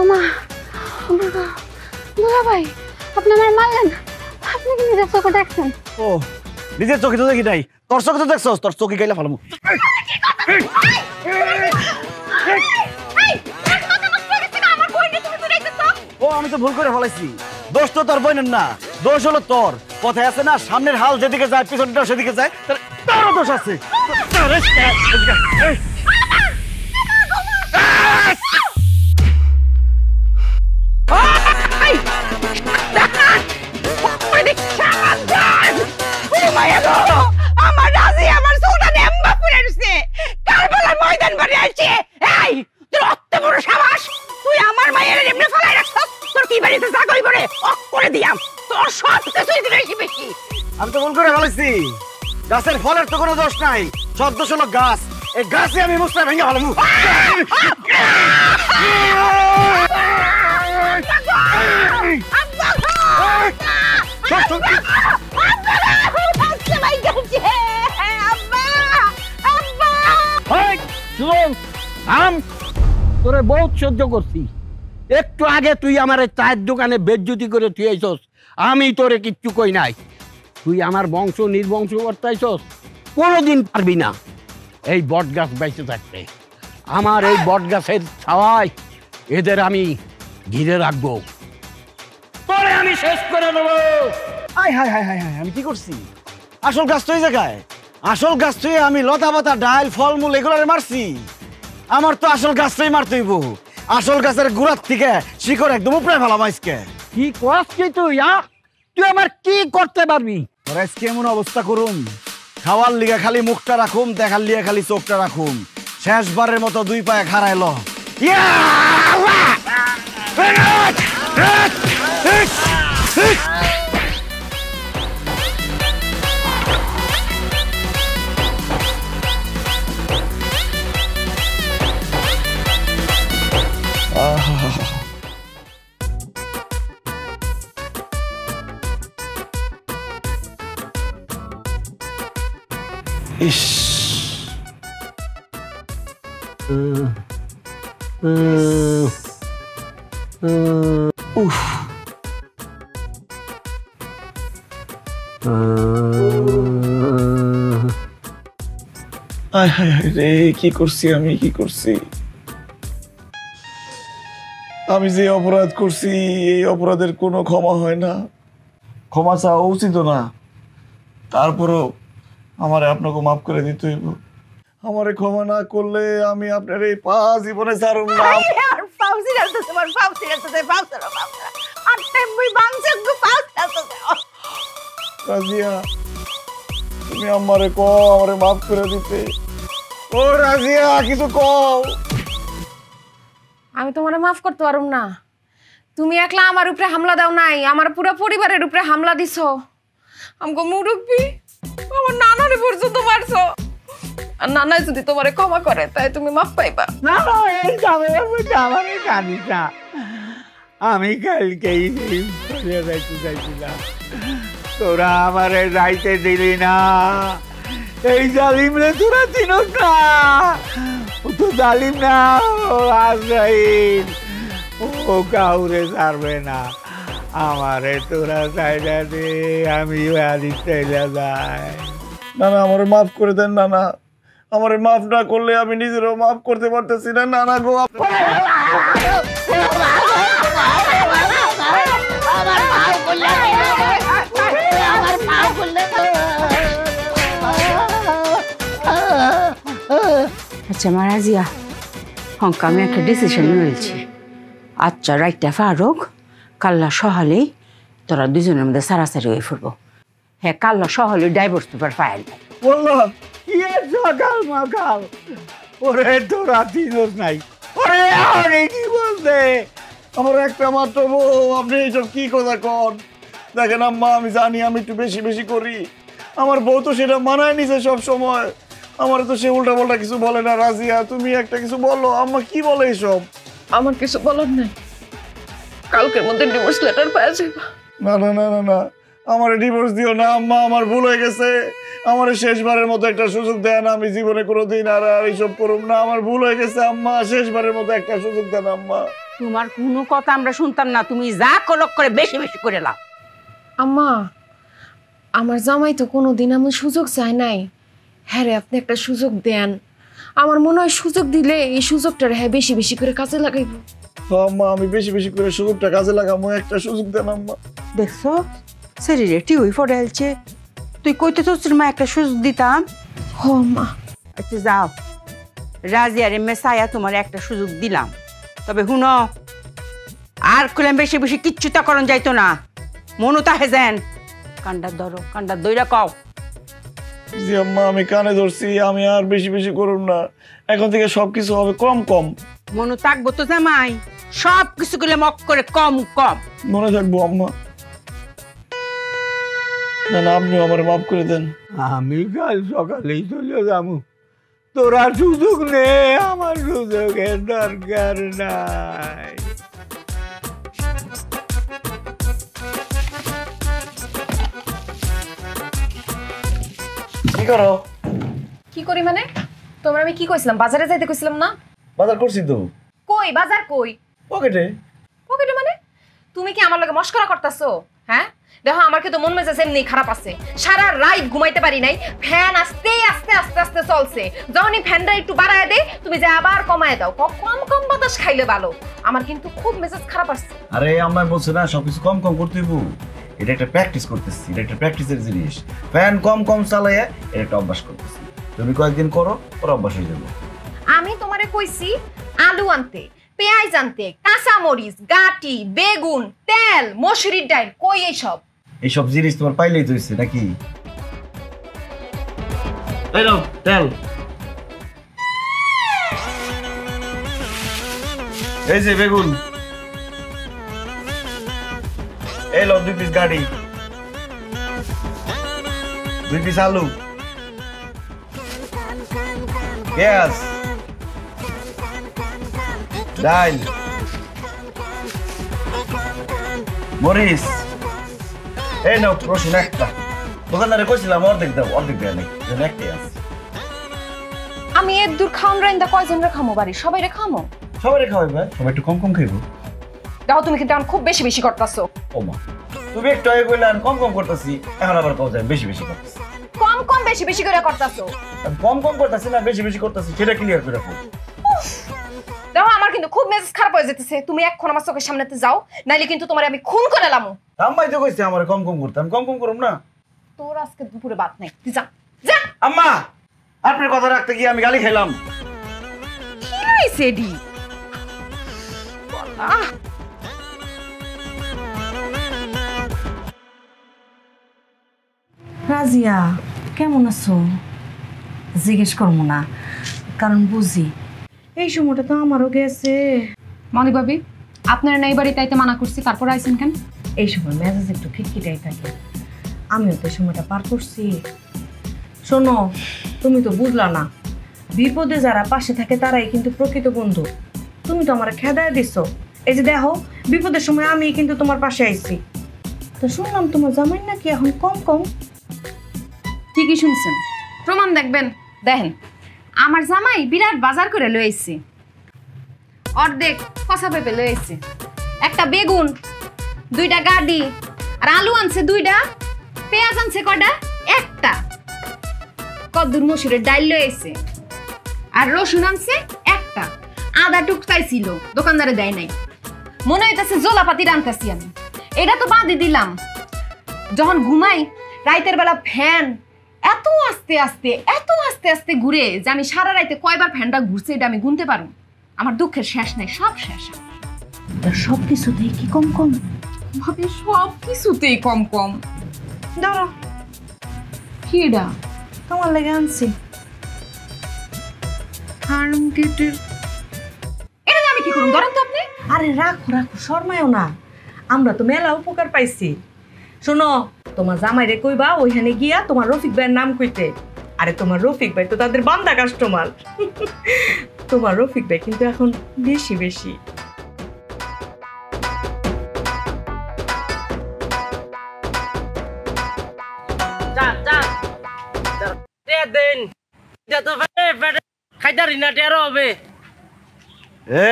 [SPEAKER 1] ওমা, দুলাভাই, আপনি আমার মারলেন? আপনি কি নিজের চোখে দেখছেন?
[SPEAKER 3] ও, নিজের চোখে তো দেখি নাই, তোর চোখে তো দেখছস, তোর চোখে গাইলে ভালো। ও, আমি তো ভুল করে ফেলাইছি। দোষ তো তোর বোনের না, দোষ হলো তোর। কথায় আছে না, সামনের হাল যেদিকে যায় পিছনটাও সেদিকে যায়। তোর দোষ আছে।
[SPEAKER 2] আমার রাজি আমার সুলতান এম্বা পুরে দিছে কারবালার ময়দান বাড়ি আছে। এই তোর অত বড় সাহস, তুই আমার মায়ের এমনি ফলাই রাখছস। তোর কি বাড়িতে জাগই করে অক করে দিয়াম, তোর সব কিছুই বেশি বেশি।
[SPEAKER 3] আমি তো ভুল করে ফেলেছি, গাছের ফলের তো কোনো দোষ নাই, সব দোষ হলো গাছ। এই গাছে আমি মুসটা ভেঙে ফেলাম।
[SPEAKER 5] তোরে বহুত সহ্য করছি, একটু আগে তুই আমার চায়ের দোকানে বেজ্জতি করে তুই আইছস, আমি তোরে কিচ্ছু কই নাই। তুই আমার বংশ নির্বংশ করতেছস, কোনোদিন পারবি না এই বট গাছ বাইতে থাকতে। আমার এই বট গাছের ছাওয়ায় এদের আমি ঘিরে রাখবো, তোরে আমি শেষ করে দেবো।
[SPEAKER 3] হায় হায় হায় হায় হায়, আমি কি করছি? আসল গাছ তো এই জায়গায়, আসল গাছ তুই আমি লতা পাতা ডাল ফলমূল এগুলোরে মারছি। আমার তো আসল গাছটাই মারতে হইব, আসল গাছের গোড়ার থেকে শিকড় একদম উপরে ফেলাম আজকে।
[SPEAKER 5] কি করছিস তুই? তুই আমার কি করতে পারবি?
[SPEAKER 3] আজকে এমন অবস্থা করুম, খাওয়ার লিগে খালি মুখটা রাখুম, দেখার লিগে খালি চোখটা রাখুম, শেষবারের মতো দুই পায়ে খাড়াইল। ইস, উফ, হায় হায় হায় রে, কি করছি আমি, কি করছি আমি? যে অপরাধ করছি এই অপরাধের কোনো ক্ষমা হয় না, ক্ষমা চাওয়া উচিত না। তারপরও আমারে আপনাকে মাফ করে দিতে হইব। আমারে ক্ষমা না করলে আমি আপনার এই পা জীবনে ছাড়ব না। রাজিয়া, তুমি আমারে কও আমারে মাফ করে দিতে। ও রাজিয়া, কিছু কও।
[SPEAKER 6] আমি তোমারে মাফ করতে পারুম না। তুমি একলা আমার উপরে হামলা দাও নাই, আমার পুরো পরিবারের উপরে হামলা দিছো। আমগো মুরব্বি আমার নানারে পর্যন্ত মারছো। আর নানা যদি তোমারে ক্ষমা করে তাই তুমি মাফ পাইবা।
[SPEAKER 5] না না, এই ঝামেলার মধ্যে আমারে কাঁদিস না। আমি কালকেই চলে যাইতে চাইছিলাম, তোরা আমারে যাইতে দিলি না। এই জালিম রে তোরা চিনস না, ও তো জালিম না, ও আজরাইল, ও কাউরে ছাড়বে না। আমারে তোরা চাইলা দে, আমি আদিত চাইলা যাই।
[SPEAKER 3] না না, আমারে মাফ করে দেন। না না, আমারে মাফ না করলে আমি নিজেরও মাফ করতে পারতেছি না। না না গো,
[SPEAKER 2] আচ্ছা মারাজিয়া, হংকা আমি একটা ডিসিশন নিয়েছি। আচ্ছা রাইটটা ফারুক, কাল্লা সহালেই তোরা দুজনের মধ্যে সারাসারি হয়ে ফুরবো। হ্যাঁ, কাল্লা সহালে ডাইভোর্স পেপার ফাইল
[SPEAKER 5] বললো কি সকাল মাকাল, ওরে তোরা চিনস নাই, ওরে আরে কি বলতে।
[SPEAKER 3] আমার একটা মাত্র বউ, আপনি এইসব কি কথা কন? দেখেন আম্মা, আমি জানি আমি একটু বেশি বেশি করি, আমার বউ তো সেটা মানায় নিছে সব সময়। আমার তো সে উল্টা পাল্টা কিছু বলে না। রাজিয়া, তুমি একটা কিছু বলো। আম্মা কি বলে এইসব?
[SPEAKER 6] আমার কিছু বলার নাই, কালকের মধ্যে ডিভোর্স লেটার পাওয়া যাবে।
[SPEAKER 3] না না না না না, আমার ডিভোর্স দিও না আম্মা, আমার ভুল হয়ে গেছে। আমার শেষবারের মতো একটা সুযোগ দেন, আমি জীবনে কোনোদিন আর এইসব করুম না। আমার ভুল হয়ে গেছে আম্মা, শেষবারের মতো একটা সুযোগ দেন আম্মা।
[SPEAKER 2] তোমার কোনো কথা আমরা শুনতাম না, তুমি যা কলক করে বেশি বেশি করে লাও।
[SPEAKER 6] আম্মা, আমার জামাই তো কোনোদিন আমার সুযোগ চায় নাই। হ্যাঁ রে, আপনি একটা সুযোগ দেন। আমার মনে হয় সুযোগ দিলে এই সুযোগটা হ্যাঁ বেশি বেশি করে কাজে লাগাইব।
[SPEAKER 3] আম্মা, আমি বেশি বেশি করে সুযোগটা কাজে লাগাবো, একটা সুযোগ দেন আম্মা।
[SPEAKER 2] দেখছো শরীরে টিউই ফোটাইছে, তুই কইতে তোর মা একটা সুযোগ দিতাম।
[SPEAKER 7] ও মা
[SPEAKER 2] আচ্ছা যাও, রাজিয়ার মেসায়া তোমার একটা সুযোগ দিলাম, তবে শুনো আর খুলেন বেশি বেশি কিচ্ছু তা করন যাইতো না, মনু তাহে যেন কান্ডার ধরো, কান্ডার দইরা কও।
[SPEAKER 3] জি আম্মা, আমি কানে ধরছি, আমি আর বেশি বেশি করুন না, এখন থেকে সবকিছু হবে কম কম।
[SPEAKER 2] মনু থাকবো তো জামাই, সব কিছু গুলো মক করে কম কম
[SPEAKER 3] মনে থাকবো আম্মা। না না, আপনিও আমার মাফ করে দেন।
[SPEAKER 5] আমি কাল সকালেই চলে যাবো, তোরা সুযোগ নে, আমার সুযোগের দরকার নাই।
[SPEAKER 3] কি করো?
[SPEAKER 6] কি করি মানে? তোমরা আমি কি কইছিলাম? বাজারে যাইতে কইছিলাম না?
[SPEAKER 3] বাজার করছি তো।
[SPEAKER 6] কই বাজার কই?
[SPEAKER 3] পকেটে।
[SPEAKER 6] পকেটে মানে? তুমি কি আমার লগে মস্করা করতাছো? হ্যাঁ দেখো, আমার কিন্তু মন মেজাজ এমনি খারাপ আছে, সারা রাত ঘুমাইতে পারি নাই, ফ্যান আস্তে আস্তে আস্তে আস্তে চলছে, যখনই ফ্যানটা একটু বাড়ায় দে তুমি যে আবার কমায় দাও, কম কম বাতাস খাইলে ভালো। আমার কিন্তু খুব মেজাজ খারাপ আছে।
[SPEAKER 3] আরে আম্মা বলছে না সবকিছু কম কম করতে হইব, এটা একটা প্র্যাকটিস করতেছি, এটা একটা প্র্যাকটিসের জিনিস। ফ্যান কম কম চালাইয়া এটা একটা অভ্যাস করতেছি, তুমি কয়েকদিন করো ওর অভ্যাস হয়ে যাবে।
[SPEAKER 6] আমি তোমারে কইছি আলু আনতে, পেঁয়াজ আনতে, কাঁচা মরিচ, গাটি, বেগুন, তেল, মসুরির ডাল, কই
[SPEAKER 3] এইসব জিনিস তোমার পাইলেই তো হইছে নাকি? এই নাও তেল, এই যে বেগুন, এই লো 2 পিস গাড়ি, 2 পিস আলু, গ্যাস, ডাল, মরিচ, এই নাও রসুন একটা। দোকানদারে কইছিলাম অর্ধেক দাও, অর্ধেক দেয় নাই, একটাই আছে।
[SPEAKER 6] আমি এর দূর খাওন রাইন্দা কয়জন রে খামো? বাড়ি সবাই রে খামো?
[SPEAKER 3] সবাই খাওয়াইবে, সবাই একটু কম কম খাইবো।
[SPEAKER 6] দেখো তুমি কিন্তু এখন খুব বেশি বেশি করতেছো।
[SPEAKER 3] ও মা, তুমি একটু আগে কইলেন কম কম করতেছি, এখন আবার কও যায় বেশি বেশি করতেছি।
[SPEAKER 6] কম কম বেশি বেশি করে করতেছো।
[SPEAKER 3] কম কম করতেছি না বেশি বেশি করতেছি, সেটা ক্লিয়ার করে রাখো।
[SPEAKER 6] দেখো আমার কিন্তু খুব মেজাজ খারাপ হয়ে যেতেছে, তুমি এখন আমার চোখের সামনেতে যাও, নাইলে কিন্তু তোমারে আমি খুন করে লামু।
[SPEAKER 3] আম্মাই তো কইছে আমার কম কম করতে, আমি কম কম করব না।
[SPEAKER 6] তোর আজকে দুপুরে বাত নাই, তুই যা যা।
[SPEAKER 3] আম্মা, আপনার কথা রাখতে গিয়ে আমি গালি খাইলাম।
[SPEAKER 2] কি হইছে ডি?
[SPEAKER 7] রাজিয়া কেমন আছো? জিজ্ঞেস করবো না, কারণ বুঝি এই সময়টা তো আমারও গেছে।
[SPEAKER 6] মনি ভাবি, আপনার নাই বাড়ি তাইতে মানা করছি, তারপর আইছেন কেন?
[SPEAKER 7] এই সময় মেজাজ একটু খিটখিটাই থাকে, আমিও তো সময়টা পার করছি। শোনো, তুমি তো বুঝলা না, বিপদে যারা পাশে থাকে তারাই কিন্তু প্রকৃত বন্ধু। তুমি তো আমার খেদায় দিচ্ছ, এই যে দেখো বিপদের সময় আমি কিন্তু তোমার পাশে আইছি। তো শুনলাম তোমার জামাই নাকি এখন কম কম।
[SPEAKER 6] ঠিকই শুনছেন, প্রমাণ দেখবেন। দেখেন আমার জামাই বিরাট বাজার করে লই আইছে, অর্ধেক কষা পেঁপে লই আইছে, একটা বেগুন, 2টা গাডি, আর আলু আনছে 2টা, পেঁয়াজ আনছে কয়টা? একটা, কদ্দুর মসুরের ডাল লই আইছে, আর রসুন আনছে একটা, আদা টুক চাইছিল দোকানদারে দেয় নাই, মনে হইতাছে জলাপাতি রান্তাছি আমি। এটা তো বাদই দিলাম, যখন ঘুমাই রাইতের বেলা ফ্যান এত আস্তে আস্তে এত আস্তে আস্তে ঘুরে যে আমি সারা রাইতে কয়বার ফ্যানটা ঘুরছে এটা আমি গুনতে পারবো। আমার দুঃখের শেষ নাই, সব শেষ।
[SPEAKER 7] সব কিছুতেই কি কম কম?
[SPEAKER 6] ভাবে সব কিছুতেই কম কম।
[SPEAKER 7] দাঁড়া,
[SPEAKER 6] কি এটা?
[SPEAKER 7] তোমার লেগে আনছি।
[SPEAKER 6] এটা আমি কি করুন? ধরেন তো আপনি।
[SPEAKER 7] আরে রাখো রাখো, শর্মায়ও না, আমরা তো মেলা উপকার পাইছি। শোনো, তোমার জামাইরে কইবা ওইখানে গিয়া তোমার রফিক ভাইয়ের নাম কইতে। আরে তোমার রফিক ভাই তো তাদের বান্দা কাস্টমার। তোমার রফিক ভাই কিন্তু এখন বেশি বেশি।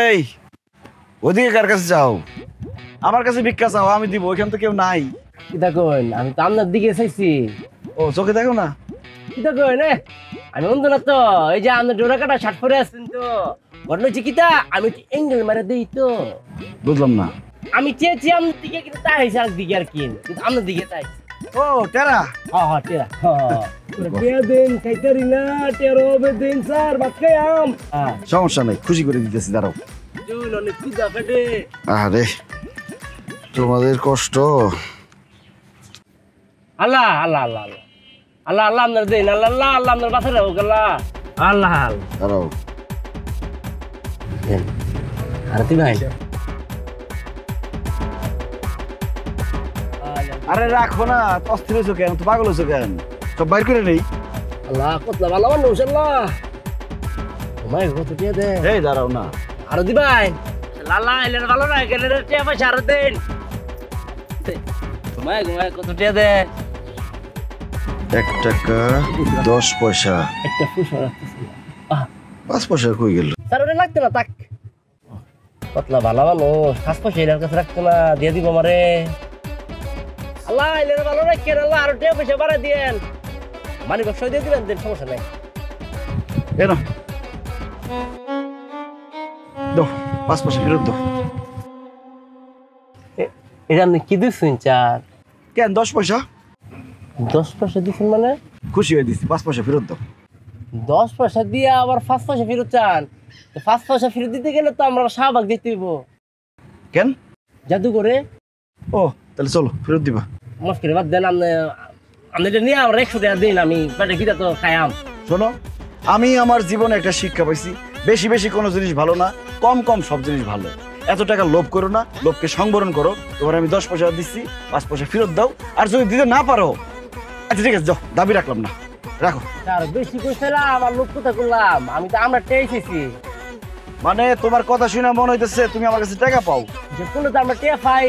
[SPEAKER 3] এই ওদিকে কার কাছে যাও? আমার কাছে ভিক্ষা চাও, আমি দিব, ওইখান তো কেউ নাই।
[SPEAKER 11] কিতা কইন? আমি তো আপনার দিকে চাইছি।
[SPEAKER 3] ও চোখে দেখো না?
[SPEAKER 11] কিতা কইন? আমি অন্ধ না তো, এই যে আপনার ডোরা কাটা শার্ট পরে আছেন তো, ঘটনা হচ্ছে কিতা আমি এঙ্গেল মারে দিই তো।
[SPEAKER 3] বুঝলাম না।
[SPEAKER 11] আমি চেয়েছি আপনার দিকে, কিন্তু তাই হয়েছে আর দিকে আর কি, কিন্তু আপনার দিকে তাই।
[SPEAKER 3] ও টেরা
[SPEAKER 11] হ্যাঁ টেরা টিয়া দেন খাইতারি না টেরো হবে দেন স্যার ভাত খাই আম
[SPEAKER 3] সমস্যা নাই, খুশি করে দিতেছি, দাঁড়াও।
[SPEAKER 11] চল অনেক খিদা পেটে।
[SPEAKER 3] আরে তোমাদের কষ্ট।
[SPEAKER 11] আল্লাহ আল্লাহ আল্লাহ আল্লাহ আল্লাহ আল্লাহ আপনার দেন আল্লাহ আল্লাহ আল্লাহ আপনার বাসা রাখো আল্লাহ আল্লাহ
[SPEAKER 3] দাঁড়াও।
[SPEAKER 11] আরতি ভাই
[SPEAKER 3] আরে রাখো না, অস্থির হয়েছো কেন, তো পাগল হয়েছো কেন, সব বাইর করে নেই।
[SPEAKER 11] আল্লাহ কতলা ভালো মানুষ আল্লাহ তোমায় কত টিয়া দেন।
[SPEAKER 3] এই দাঁড়াও না,
[SPEAKER 11] আরতি ভাই লালা এলেন ভালো না গেলেন টিয়া পয়সা আরো দেন তোমায় ঘুমায় কত টিয়া দেন।
[SPEAKER 3] 1 টাকা 10 পয়সা,
[SPEAKER 11] একটা ফুসা রাখতেছি
[SPEAKER 3] 5 পয়সা কই গেল?
[SPEAKER 11] স্যার ওটা লাগতো না তাক কতলা ভালো মানুষ 5 পয়সা এর কাছে রাখতো না, দিয়ে দিব আমারে। আল্লাহ এলেন ভালো রাখেন আল্লাহ আরো টিয়া পয়সা বাড়াই দিয়েন, মানে ব্যবসা দিয়ে দিবেন দেন, সমস্যা নাই।
[SPEAKER 3] কেন দাও 5 পয়সা ফেরত দাও।
[SPEAKER 11] এটা আপনি কি দিচ্ছেন চার?
[SPEAKER 3] কেন 10 পয়সা?
[SPEAKER 11] 10 পয়সা দিচ্ছেন মানে?
[SPEAKER 3] খুশি হয়ে দিচ্ছি, 5 পয়সা ফেরত দাও।
[SPEAKER 11] 10 পয়সা দিয়ে আবার 5 পয়সা ফেরত চান? 5 পয়সা ফেরত দিতে গেলে তো আমরা শাহবাগ দিতে হইব।
[SPEAKER 3] কেন?
[SPEAKER 11] জাদু করে।
[SPEAKER 3] ও তাহলে চলো ফেরত দিবা।
[SPEAKER 11] মুশকিল বাদ দেন, আপনি এটা নিয়ে আমরা 100 টাকা দিন, আমি পেটে খিদা তো খাইয়াম।
[SPEAKER 3] শোনো, আমি আমার জীবনে একটা শিক্ষা পাইছি, বেশি বেশি কোনো জিনিস ভালো না, কম কম সব জিনিস ভালো। এত টাকা লোভ করো না, লোভকে সংবরণ করো। তোমার আমি 10 পয়সা দিচ্ছি, 5 পয়সা ফেরত দাও। আর যদি দিতে না পারো, আচ্ছা ঠিক আছে যাও, দাবি রাখলাম না, রাখো।
[SPEAKER 11] আর বেশি কইছিলাম, আমার লোক কথা করলাম, আমি তো আমরা টেয়েছি।
[SPEAKER 3] মানে তোমার কথা শুনে মনে হইতেছে তুমি আমার কাছে টাকা পাও।
[SPEAKER 11] যে কোনো তো আমরা টেয়া পাই,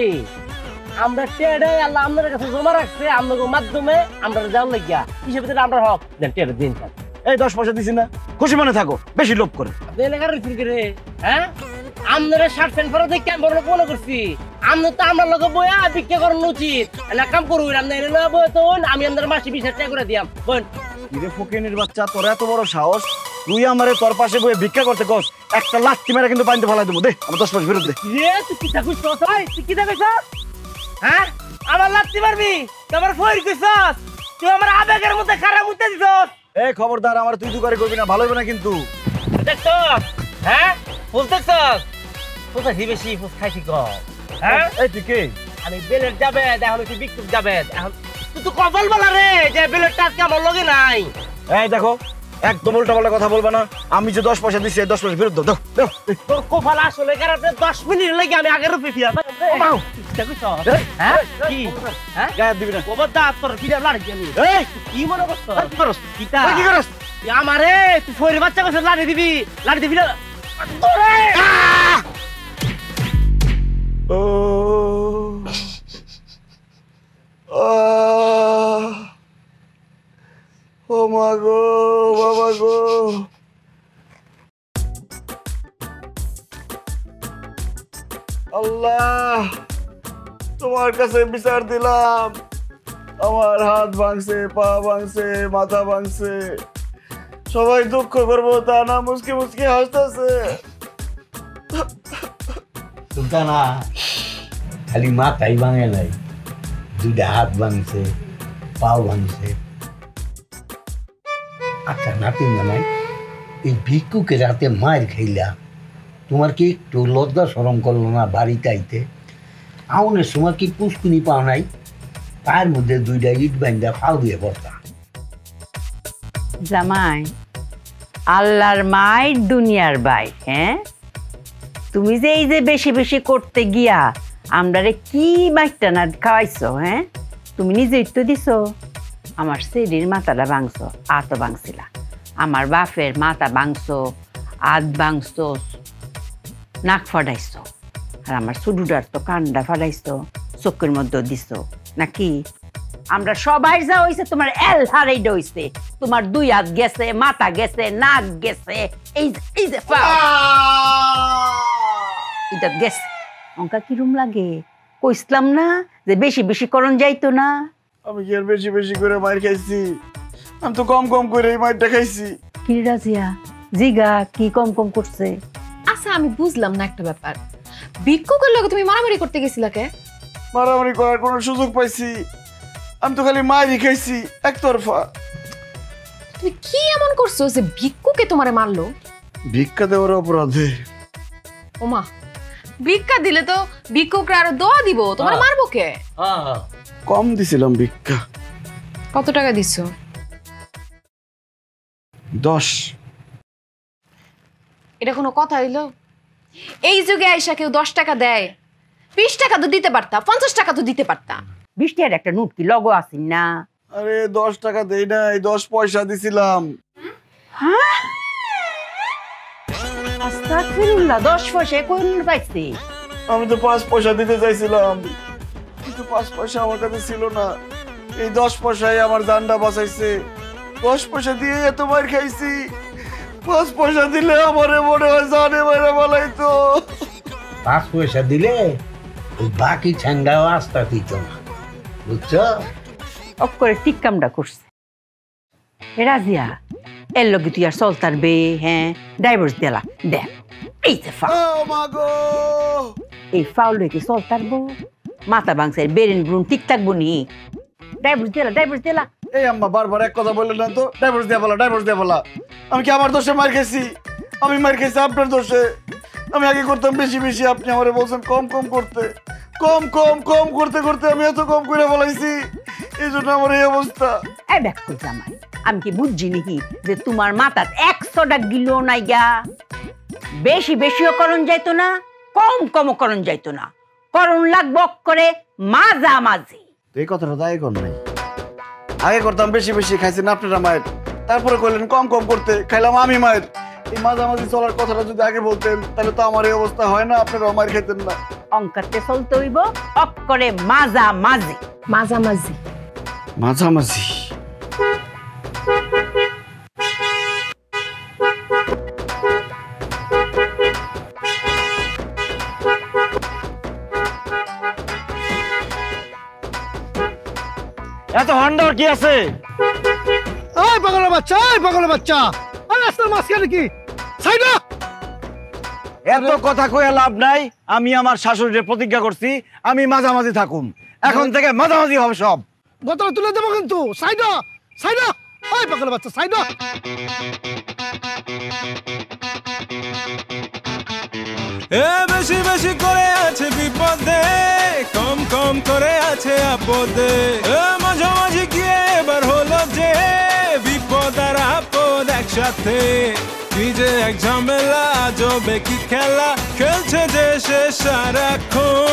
[SPEAKER 11] আমরা টেয়ারে আল্লাহ আপনার কাছে জমা রাখছে, আপনাদের মাধ্যমে আমরা যাওয়ার লাগিয়া হিসেবে আমরা হক দেন, টেয়ারে দিন।
[SPEAKER 3] এই 10 পয়সা দিছি না, খুশি মনে থাকো, বেশি লোভ করে।
[SPEAKER 11] আপনি এলাকার রিফিল করে হ্যাঁ আপনারা 60 ফেরত দিয়ে কেমন বড় মনে করছি? আপনি তো আমরা লোক বইয়া ভিক্ষা করানো উচিত, না কাম করুন। আপনি এনে না বই তো আমি আপনার মাসে 20,000 টাকা করে দিয়াম। বোন
[SPEAKER 3] কিরে ফকিনের বাচ্চা, তোর এত বড় সাহস, তুই আমারে তোর পাশে বইয়ে ভিক্ষা করতে কস? একটা লাথি মেরে কিন্তু পানিতে ফেলাই দেবো। দে আমার 10 পয়সা ফেরত দে।
[SPEAKER 11] রে তুই কি থাকুস ভাই? তুই কি থাকুস হ্যাঁ? আমার লাথি মারবি? তোমার ফইর কইছস? তুই আমার আবেগের মধ্যে খারাপ মুতে দিছস।
[SPEAKER 3] এই খবরদার, আমার তুই দুকারে করবি না, ভালো হবে না কিন্তু।
[SPEAKER 11] দেখছো হ্যাঁ? ফুল দেখছস? ফুসাইছি বেশি, ফুস খাইছি কম। হ্যাঁ
[SPEAKER 3] এই তুই কে?
[SPEAKER 11] আমি বেলেট যাবে, এখন তুই বিক্রম যাবে। এখন তুই তো কপাল বলা রে যে বেলেটটা আজকে আমার লগে নাই।
[SPEAKER 3] এই দেখো, একদম উল্টাপাল্টা কথা বলবা না। আমি যে 10 পয়সা দিচ্ছি, 10 পয়সা ফেরত দাও। দাও দাও।
[SPEAKER 11] তোর কপাল আসলে কারণে 10 মিনিট লাগে আমি আগের রূপে ফিরা কি হ্যাঁ
[SPEAKER 3] গায়ে দিবি না।
[SPEAKER 11] কবর দা তোর ফিরা লাড়ি গেলি। এই কি মনে করছস? কিটা
[SPEAKER 3] কি করছ?
[SPEAKER 11] আমারে তুই ফইরে বাচ্চা কাছে লাড়ি দিবি না তোরে।
[SPEAKER 3] ও ও মা গো, বাবা গো। আল্লাহ, তোমার কাছে বিচার দিলাম। আমার হাত ভাঙছে, পা ভাঙছে, মাথা ভাঙছে, সবাই দুঃখ করবো তা না, মুসকি মুসকি হাসতেছে।
[SPEAKER 5] সুলতানা খালি মাথাই ভাঙে নাই, 2টা হাত ভাঙছে, পাও ভাঙছে। আচ্ছা নাতিন জামাই, এই ভিক্ষুকে রাতে মায়ের খাইলা, তোমার কি একটু লজ্জা শরম করলো না বাড়িতে আইতে? আউনের সময় কি পুষ্কুনি পাও নাই? পায়ের মধ্যে 2টা ইট বাইন্দা ফাল দিয়ে পড়তা।
[SPEAKER 2] জামাই আল্লাহর মায়ের দুনিয়ার বাই। হ্যাঁ তুমি যে এই যে বেশি বেশি করতে গিয়া আমরারে কি বাইটা না খাওয়াইছো? হ্যাঁ তুমি নিজেই তো দিছো। আমার সেরির মাথাটা ভাঙছো, আতো ভাঙছিলা। আমার বাপের মাথা ভাঙছো, আত ভাঙছো, নাক ফাটাইছো। আর আমার সুডুডার তো কান্ডা ফাটাইছো, চোখের মধ্যে দিছো নাকি? আমরা সবাই যা হইছে তোমার এল হারাইডা হইছে। তোমার 2 হাত গেছে, মাথা গেছে, নাক গেছে, এই যে এটা গেছে। অঙ্কা কিরম লাগে? কইসলাম না যে বেশি বেশি করণ যাইতো না?
[SPEAKER 3] আমি কি আর বেশি বেশি করে মার খাইছি? আমি তো কম কম করে এই মারটা খাইছি।
[SPEAKER 2] কি রাজিয়া জিগা কি কম কম করছে?
[SPEAKER 6] আচ্ছা আমি বুঝলাম না একটা ব্যাপার, ভিক্ষুকের লগে তুমি মারামারি করতে গেছিলা কে?
[SPEAKER 3] মারামারি করার কোনো সুযোগ পাইছি, আমি তো খালি মায়েরই খাইছি একতরফা।
[SPEAKER 6] তুমি কি এমন করছো যে ভিক্ষুকে তোমারে মারলো?
[SPEAKER 3] ভিক্ষা দেওয়ার অপরাধে।
[SPEAKER 6] ওমা, ভিক্ষা দিলে তো ভিক্ষুকরা আরো দোয়া দিব, তোমার মারবো কে?
[SPEAKER 3] কম দিছিলাম ভিক্ষা।
[SPEAKER 6] কত টাকা দিছো?
[SPEAKER 3] 10।
[SPEAKER 6] এটা কোনো কথা হইলো? এই যুগে আইসা কেউ 10 টাকা দেয়? 20 টাকা তো দিতে পারতা, 50 টাকা তো দিতে পারতা।
[SPEAKER 2] 20 টাকার একটা নোট কি লগো আসিন না?
[SPEAKER 3] আরে 10 টাকা দেই নাই, 10 পয়সা দিছিলাম।
[SPEAKER 2] হ্যাঁ, আস্তাগফিরুল্লাহ, 10 পয়সা কোন পাইছে?
[SPEAKER 3] আমি তো 5 পয়সা দিতে চাইছিলাম, কিন্তু 5 পয়সা আমার কাছে ছিল না। এই 10 পয়সায় আমার জানটা বাঁচাইছে। 10 পয়সা দিয়ে এত মার খাইছি, 5 পয়সা দিলে আমারে মনে হয় জানে মারা বলাইতো।
[SPEAKER 5] 5 পয়সা দিলে ওই বাকি ছেঙ্গাও আস্তা দিত না, বুঝছো?
[SPEAKER 2] অফ করে ঠিক কামটা করছে। রাজিয়া, এর লগে তুই আর চলতার বে? হ্যাঁ, ডাইভোর্স দিলা দেখ। এই যে এই ফাউল হয়ে চলতার বো, মাথা বাংসের বেরেন ব্রুন ঠিক থাকবো নি? ডাইভোর্স দিলা, ডাইভোর্স দিলা।
[SPEAKER 3] এই আম্মা বারবার এক কথা বললেন না তো, ডাইভোর্স দিয়ে বলা, ডাইভোর্স দিয়ে বলা। আমি কি আমার দোষে মার খেয়েছি? আমি মার খেয়েছি আপনার দোষে। আমি আগে করতাম বেশি বেশি, আপনি আমারে বলছেন কম কম করতে। কম কম কম করতে করতে আমি এত কম করে বলাইছি, এই জন্য আমার এই অবস্থা।
[SPEAKER 2] এই দেখ জামাই, আমি কি বুঝছি নাকি যে তোমার মাথার 100 টাকা গিলো নাই গা? বেশি বেশিও করণ যাইতো না, কম কমও করণ যাইতো না, করণ লাগবো করে মাঝামাঝি।
[SPEAKER 3] এই কথাটা তাই কর নাই। আগে করতাম বেশি বেশি, খাইছেন আপনারা মায়ের, তারপরে কইলেন কম কম করতে, খাইলাম আমি মায়ের। এই মাঝামাঝি চলার কথাটা যদি আগে বলতেন তাহলে তো আমার এই অবস্থা হয় না, আপনারা মায়ের খেতেন না।
[SPEAKER 2] অঙ্কাতে চলতে হইব অক করে মাঝামাঝি।
[SPEAKER 6] মাঝামাঝি
[SPEAKER 3] মাঝামাঝি
[SPEAKER 8] এত হন্ডার কি আছে?
[SPEAKER 9] এই পাগলের বাচ্চা, এই পাগলের বাচ্চা, আরে রাস্তার মাঝখানে কি সাইড?
[SPEAKER 3] এত কথা কয়ে লাভ নাই। আমি আমার শাশুড়ির প্রতিজ্ঞা করছি আমি মাঝামাঝি থাকুম, এখন থেকে মাঝামাঝি হবে সব।
[SPEAKER 9] বোতল তুলে দেবো কিন্তু। সাইড সাইড, এই পাগলের বাচ্চা সাইড।
[SPEAKER 4] এ বেশি বেশি করে আছে বিপদে, কম কম করে আছে আপদে। মাঝামাঝি গিয়ে এবার হলো যে বিপদ আর আপদ একসাথে। কি যে এক ঝামেলা, আজবে কি খেলা খেলছে যে সে সারাক্ষণ।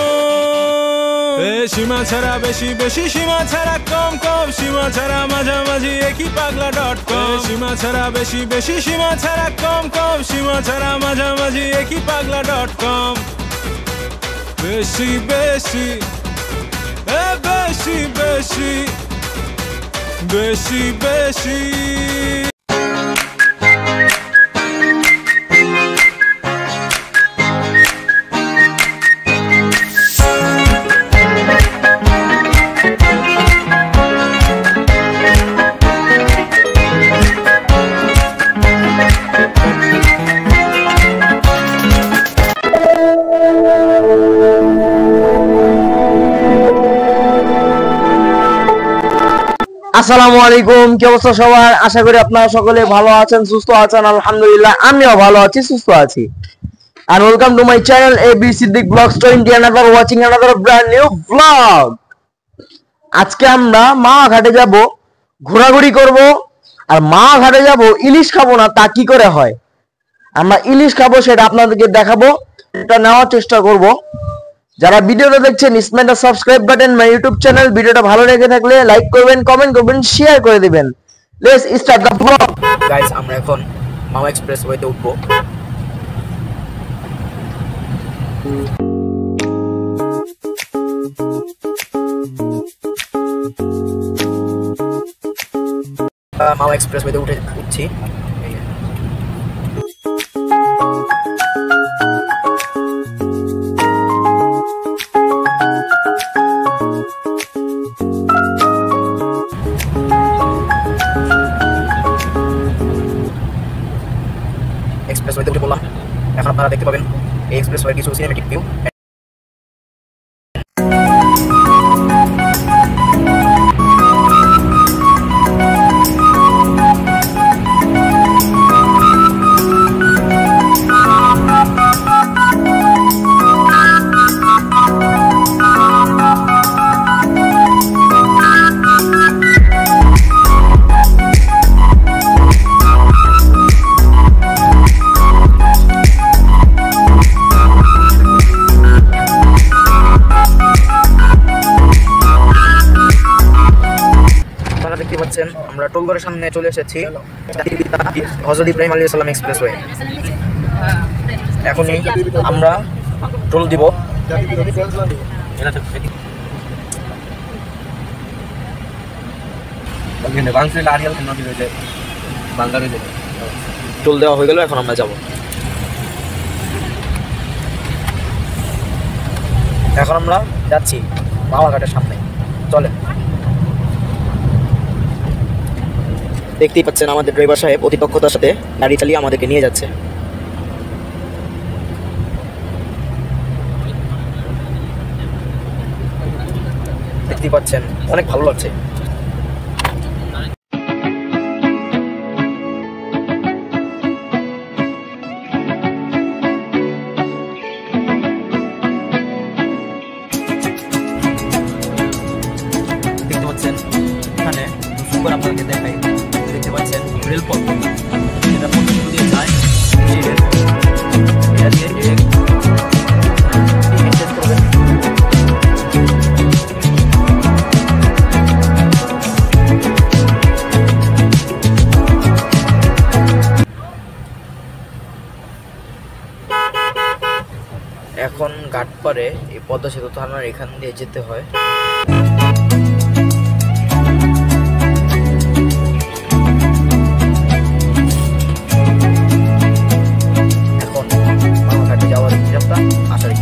[SPEAKER 4] সীমা ছাড়া বেশি বেশি, সীমা ছাড়া কম কম, সীমা ছাড়া মাঝামাঝি একই পাগলা .com। সীমা ছাড়া বেশি বেশি, সীমা ছাড়া কম কম, সীমা ছাড়া মাঝামাঝি একই পাগলা .com। বেশি বেশি বেশি বেশি বেশি বেশি।
[SPEAKER 12] আসসালামু আলাইকুম, কি অবস্থা সবার? আশা করি আপনারা সকলে ভালো আছেন, সুস্থ আছেন। আলহামদুলিল্লাহ আমিও ভালো আছি, সুস্থ আছি। And welcome to my channel AB Siddiq Vlogs 20 another watching another brand new vlog. আজকে আমরা মা ঘাটে যাব, ঘোরাঘুরি করব। আর মা ঘাটে যাব, ইলিশ খাবো না তা কি করে হয়? আমরা ইলিশ খাবো সেটা আপনাদেরকে দেখাবো, এটা নেওয়ার চেষ্টা করব। যারা ভিডিওটা দেখছেন smash the subscribe button my YouTube channel. ভিডিওটা ভালো লেগে থাকলে লাইক করবেন, কমেন্ট করবেন, শেয়ার করে দিবেন। Let's start the blog.
[SPEAKER 13] Guys, আমরা এখন মাওয়া এক্সপ্রেসওয়েতে উঠবো। মাওয়া এক্সপ্রেসওয়েতে উঠছি। এক্সপ্রেসওয়েতে উঠে বললাম, এখন আপনারা দেখতে পাবেন এই এক্সপ্রেসওয়ের কিছু সিনেমেটিক ভিউ। দেখতে পাচ্ছেন আমরা টোলগড়ের সামনে চলে এসেছি হযরত ইব্রাহিম আলাইহিস সালাম এক্সপ্রেসওয়ে। এখনই আমরা টোল দিব। টোল দেওয়া হয়ে গেল, এখন আমরা যাব। এখন আমরা যাচ্ছি মাওয়াঘাটের সামনে, চলে। দেখতেই পাচ্ছেন আমাদের ড্রাইভার সাহেব অতি দক্ষতার সাথে গাড়ি চালিয়ে আমাদেরকে নিয়ে যাচ্ছে। দেখতেই পাচ্ছেন অনেক ভালো লাগছে। দেখতে পাচ্ছেন এখানে আপনাদেরকে দেখাই, দেখতে পাচ্ছেন রেলপথ, এটা পথ দিয়ে যায়, এই রেলপথ এটা দিয়ে ডিরেক্ট করবেন। এখন ঘাটপাড়ে এই পদ্মা সেতু থানার এখান দিয়ে যেতে হয়। এখন মাওয়াঘাটে যাওয়ার রাস্তা, আসার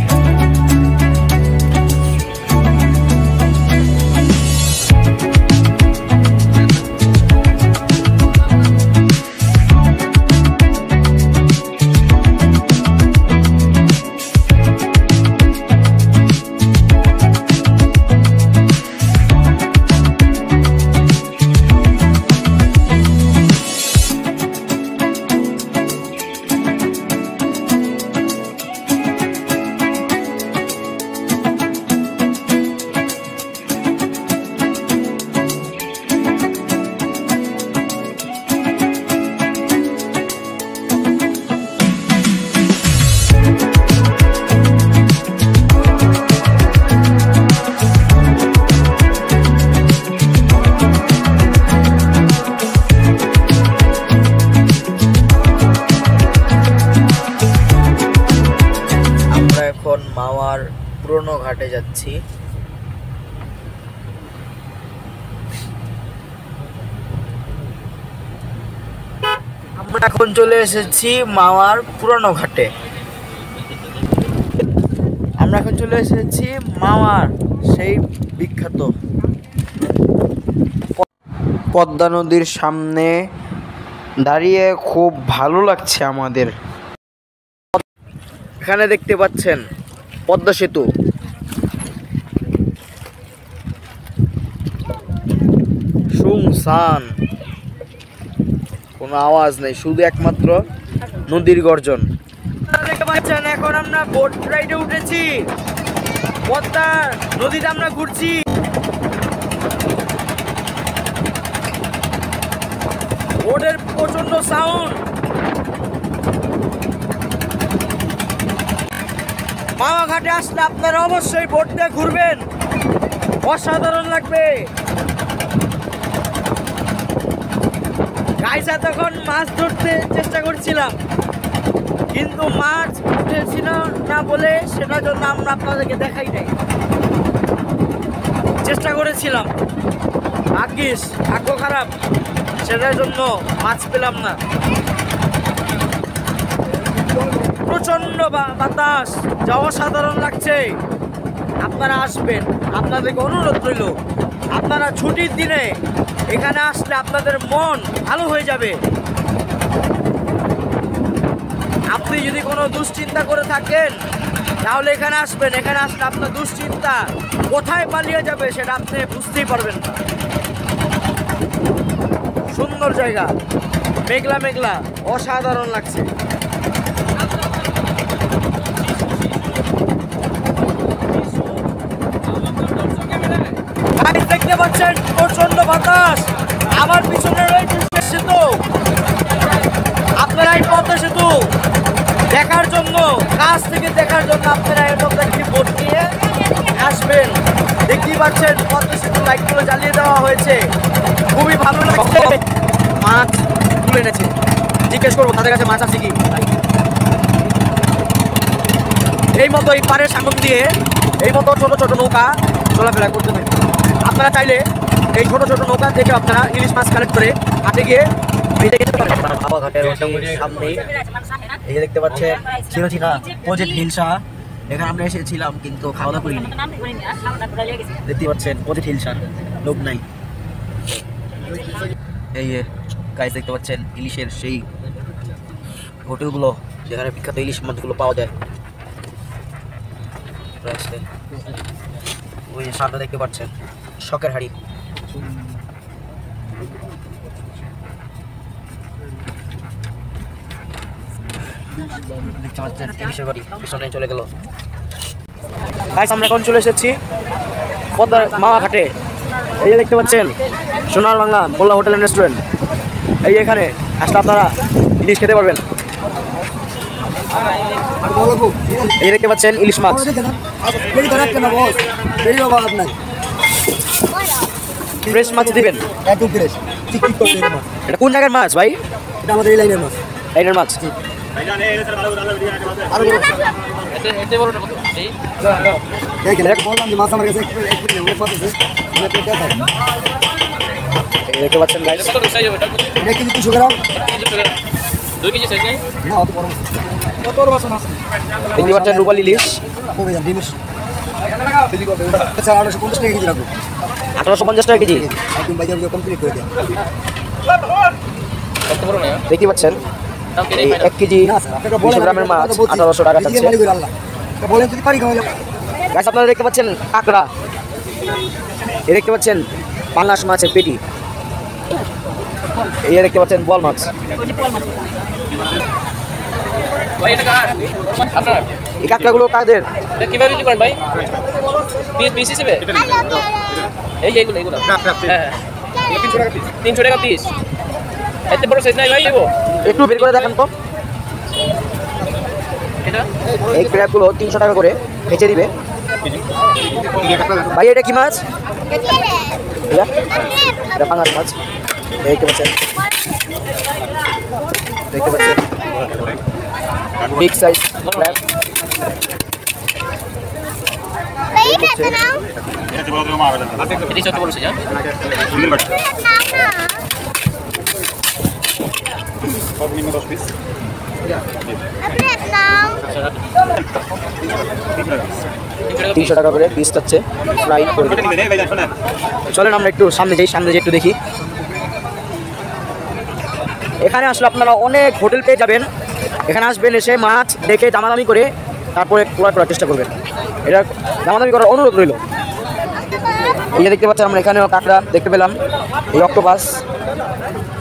[SPEAKER 13] মাওয়ার পুরনো ঘাটে যাচ্ছি। আমরা এখন চলে এসেছি মাওয়ার পুরনো ঘাটে। আমরা এখন চলে এসেছি মাওয়ার সেই বিখ্যাত পদ্মা নদীর সামনে দাঁড়িয়ে খুব ভালো লাগছে আমাদের। এখানে দেখতে পাচ্ছেন পদ্মা সেতু, শুনশান, কোনো আওয়াজ নেই, শুধু একমাত্র নদীর গর্জন। দেখতে পাচ্ছেন এখন আমরা বোট রাইডে উঠেছি, পদ্মা নদীতে আমরা ঘুরছি। বোটের প্রচন্ড সাউন্ড। মাওয়াঘাটে আসলে আপনারা অবশ্যই বোট দিয়ে ঘুরবেন, অসাধারণ লাগবে। গাইসা তখন মাছ ধরতে চেষ্টা করছিলাম, কিন্তু মাছ উঠেছিল না বলে সেটার জন্য আমরা আপনাদেরকে দেখাই নাই। চেষ্টা করেছিলাম, ভাগ্যিস ভাগ্য খারাপ, সেটার জন্য মাছ পেলাম না। প্রচন্ড বাতাস, যা অসাধারণ লাগছে। আপনারা আসবেন, আপনাদেরকে অনুরোধ রইল, আপনারা ছুটির দিনে এখানে আসলে আপনাদের মন ভালো হয়ে যাবে। আপনি যদি কোনো দুশ্চিন্তা করে থাকেন তাহলে এখানে আসবেন, এখানে আসলে আপনার দুশ্চিন্তা কোথায় পালিয়ে যাবে সেটা আপনি বুঝতেই পারবেন না। সুন্দর জায়গা, মেঘলা মেঘলা, অসাধারণ লাগছে। দেখতে পাচ্ছেন প্রচন্ড বাতাস, আমার পিছনে রয়েছে সেতু। আপনারা এই পদ্মা সেতু দেখার জন্য, কাছ থেকে দেখার জন্য আপনারা এরকম একটি বোট নিয়ে আসবেন। দেখতেই পাচ্ছেন পদ্মা সেতু লাইটগুলো জ্বালিয়ে দেওয়া হয়েছে। খুবই ভালো লাগছে। মাছ তুলে এনেছে, জিজ্ঞেস করবো তাদের কাছে মাছ আছে কি। এই মতো এই পাড়ের সামনে দিয়ে এই মতো ছোট ছোট নৌকা চলাফেরা করতে থাকে। আপনারা চাইলে এই ছোট ছোট নৌকা থেকে আপনারা ইলিশ মাছ কালেক্ট করে হাতে গিয়ে ভিটে খেতে পারেন। হাওয়া ঘাটের সামনে এই যে দেখতে পাচ্ছেন চিরচিনা প্রজেক্ট হিলসা, এখানে আমরা এসেছিলাম কিন্তু খাওয়া দাওয়া করিনি। দেখতে পাচ্ছেন প্রজেক্ট হিলসা, লোক নাই। এই গাইস দেখতে পাচ্ছেন ইলিশের সেই হোটেলগুলো যেখানে বিখ্যাত ইলিশ মাছগুলো পাওয়া যায়। ওই সামনে দেখতে পাচ্ছেন শখের হাড়ি। দেখতে পাচ্ছেন ইলিশের বাড়ি পিছনে চলে গেল। গাইস আমরা এখন চলে এসেছি পদ্মার মাওয়া ঘাটে। এই যে দেখতে পাচ্ছেন সোনার বাংলা মোল্লা হোটেল অ্যান্ড রেস্টুরেন্ট। এই এখানে আসলে আপনারা ইলিশ খেতে পারবেন। এই দেখতে পাচ্ছেন ইলিশ মাছ। ফ্রেশ মাছ দিবেন? এটা কোন জায়গার মাছ ভাই? এটা আমাদের এই লাইনের মাছ। লাইনের মাছ দেখতে পাচ্ছেন গাইস। দেখতে পাচ্ছেন রূপালী ইলিশ 1850 টাকা কেজি। দেখতে পাচ্ছেন এই 1 কেজি 200 গ্রামের মাছ 1800 টাকা যাচ্ছে। গাইস আপনারা দেখতে পাচ্ছেন কাঁকড়া, এই দেখতে পাচ্ছেন পাঙ্গাস মাছের পেটি, এই দেখতে পাচ্ছেন বোয়াল মাছ। এই কাঁকড়াগুলো কাদের?
[SPEAKER 11] কিভাবে বিক্রি করেন ভাই? পিস হিসেবে? এই যে এগুলো এগুলো হ্যাঁ 300 টাকা পিস। এত বড় সাইজ নাই ভাই, দেবো
[SPEAKER 13] একটু বের করে দেখেন তো। এই ক্র্যাবগুলো 300 টাকা করে বেচে দিবে ভাই। এটা কি মাছ? এটা পাঙ্গাস মাছ। দেখতে পাচ্ছেন বিগ সাইজ ক্র্যাব। $300 টাকা করে পিস যাচ্ছে ফ্রাই করে। চলেন আমরা একটু সামনে যাই, সামনে যে একটু দেখি। এখানে আসলে আপনারা অনেক হোটেল পেয়ে যাবেন। এখানে আসবেন, এসে মাছ দেখে দামাদামি করে তারপরে ক্রয় করার চেষ্টা করবেন। এটা দামাদামি করার অনুরোধ রইল। এই যে দেখতে পাচ্ছেন আমরা এখানেও কাঁকড়া দেখতে পেলাম, এই অক্টোপাস,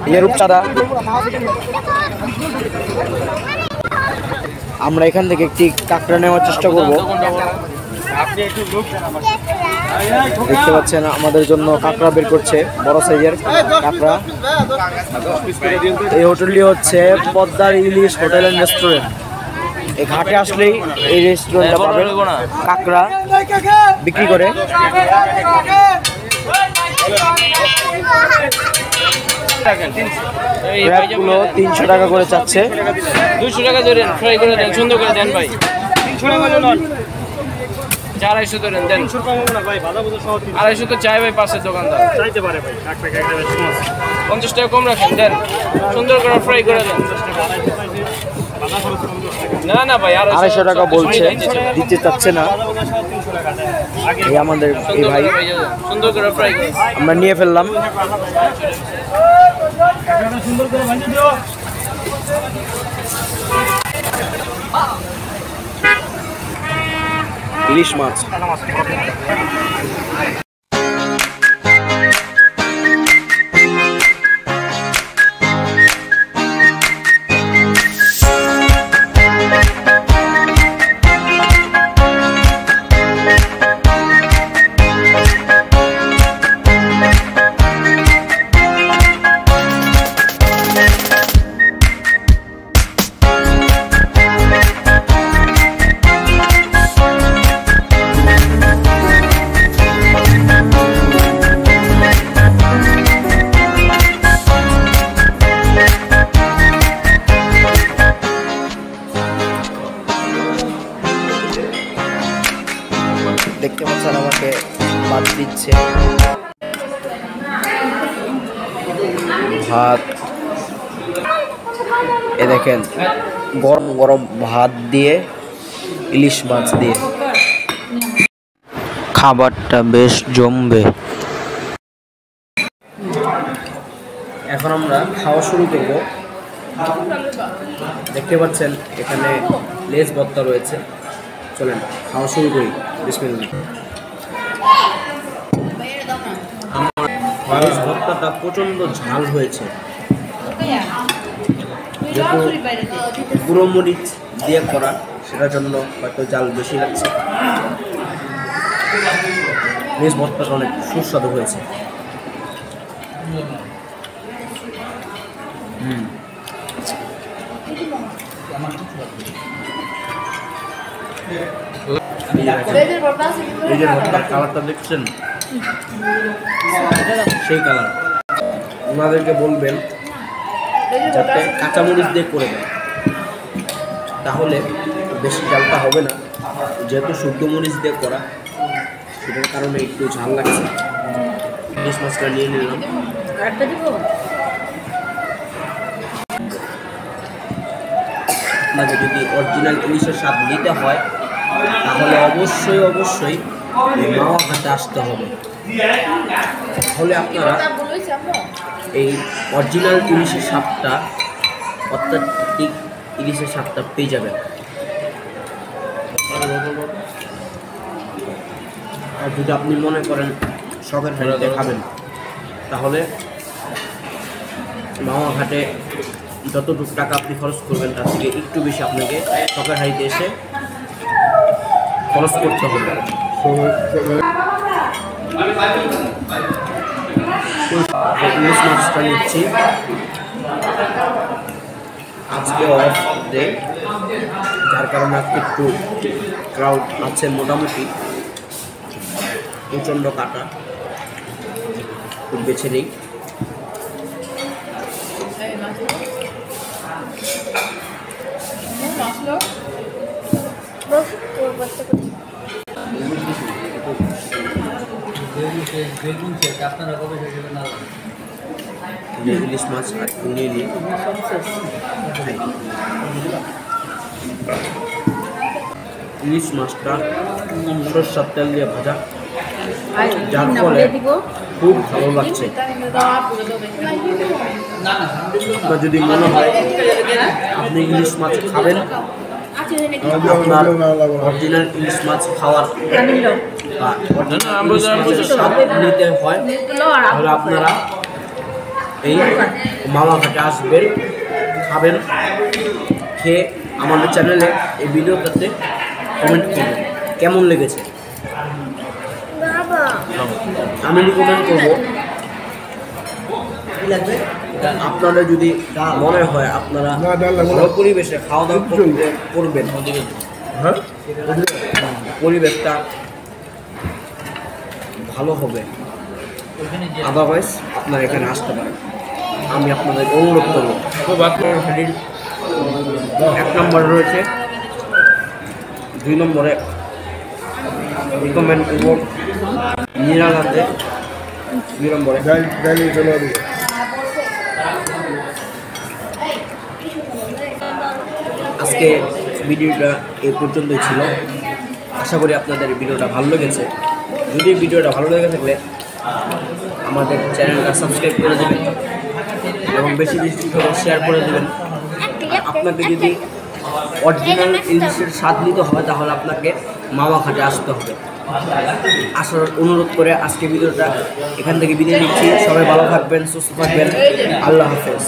[SPEAKER 13] এই রূপচাঁদা। আমরা এখান থেকে একটি কাঁকড়া নেওয়ার চেষ্টা করব। দেখতে পাচ্ছেন আমাদের জন্য কাঁকড়া বের করছে, বড় সাইজের কাঁকড়া। এই হোটেলটি হচ্ছে পদ্মার ইলিশ হোটেল অ্যান্ড রেস্টুরেন্ট। এই ঘাটে আসলেই এই রেস্টুরেন্টটা পাবেন। কাঁকড়া বিক্রি করে। ক্র্যাবগুলো 300 টাকা করে চাচ্ছে।
[SPEAKER 11] 200 টাকা ধরেন, ফ্রাই করে দেন, সুন্দর করে দেন ভাই। 300 টাকা ধরেন, 450 ধরেন দেন। 250 তো চাই ভাই, পাশের দোকানদার চাইতে পারে ভাই। 50 টাকা কম রাখেন, দেন সুন্দর করে ফ্রাই করে দেন। না না ভাই
[SPEAKER 13] 250 টাকা বলছে, দিতে চাচ্ছে না। এই আমাদের এই ভাই
[SPEAKER 11] সুন্দর করে ফ্রাই করে
[SPEAKER 13] আমরা নিয়ে ফেললাম। ইলিশ মাছ।
[SPEAKER 14] ভাত, এ দেখেন গরম গরম ভাত দিয়ে ইলিশ মাছ দিয়ে খাবারটা বেশ জমবে। এখন আমরা খাওয়া শুরু করব। দেখতে পাচ্ছেন এখানে লেজ ভর্তা রয়েছে। চলেন খাওয়া শুরু করি। বিসমিল্লাহ। আমার লেজ ভর্তাটা প্রচণ্ড ঝাল হয়েছে, যেহেতু গুঁড়ো মরিচ দিয়ে করা, সেটার জন্য হয়তো জাল বেশি লাগছে। লেজ ভর্তাটা অনেক সুস্বাদু হয়েছে। এই যে ভর্তার কালারটা দেখছেন, সেই কালার। ওনাদেরকে বলবেন যাতে কাঁচামরিচ দিয়ে করে দেয়, তাহলে বেশি ঝালটা হবে না। যেহেতু শুদ্ধ মরিচ দিয়ে করা, সেটার কারণে একটু ঝাল লাগছে। ইলিশ মাছটা নিয়ে নিলাম। আপনাকে যদি অরিজিনাল ইলিশের স্বাদ নিতে হয়, তাহলে অবশ্যই অবশ্যই মাওয়া ঘাটে আসতে হবে। তাহলে আপনারা এই অরিজিনাল ইলিশের স্বাদটা, অত্যাধিক ইলিশের স্বাদটা পেয়ে যাবেন। আর যদি আপনি মনে করেন শখের হাঁড়িতে খাবেন, তাহলে মাওয়া ঘাটে যতটুকু টাকা আপনি খরচ করবেন, তার থেকে একটু বেশি আপনাকে শখের হাঁড়িতে এসে খরচ করতে হবে। ইলিশ মাছটা নিচ্ছি। আজকে অফ ডে, যার কারণে আজকে একটু ক্রাউড আছে মোটামুটি। প্রচণ্ড কাটা, খুব বেছে নেই। ইলিশ মাছ নিয়ে নিই। ইলিশ মাছটা সরষের তেল দিয়ে ভাজা, যার ফলে খুব ভালো লাগছে। আপনার যদি মনে হয় আপনি ইলিশ মাছ খাবেন, আপনার অরিজিনাল ইলিশ মাছ খাওয়ার স্বাদ নিতে হয়, তাহলে আপনারা এই মাওয়া ঘাটে আসবেন, খাবেন। খেয়ে আমাদের চ্যানেলে এই ভিডিওটাতে কমেন্ট করবেন কেমন লেগেছে। আমি রিকমেন্ড করবো, আপনারা যদি মনে হয় আপনারা ভালো পরিবেশে খাওয়া দাওয়া করবেন, পরিবেশটা ভালো হবে, আদারওয়াইজ আপনারা এখানে আসতে পারেন। আমি আপনাদের অনুরোধ করবো। হাঁড়ির 1 নম্বরে রয়েছে, 2 নম্বরে রিকমেন্ড করবো নিরালাতে, 2 নম্বরে আজকে ভিডিওটা এই পর্যন্তই ছিল। আশা করি আপনাদের ভিডিওটা ভালো লেগেছে। যদি ভিডিওটা ভালো লেগে থাকলে আমাদের চ্যানেলটা সাবস্ক্রাইব করে দেবেন এবং বেশি বেশি করে শেয়ার করে দেবেন। আপনাকে যদি অরিজিনাল ইলিশের স্বাদ নিতে হয়, তাহলে আপনাকে মাওয়া ঘাটে আসতে হবে। আসার অনুরোধ করে আজকে ভিডিওটা এখান থেকে বিদায় নিচ্ছি। সবাই ভালো থাকবেন, সুস্থ থাকবেন। আল্লাহ হাফেজ।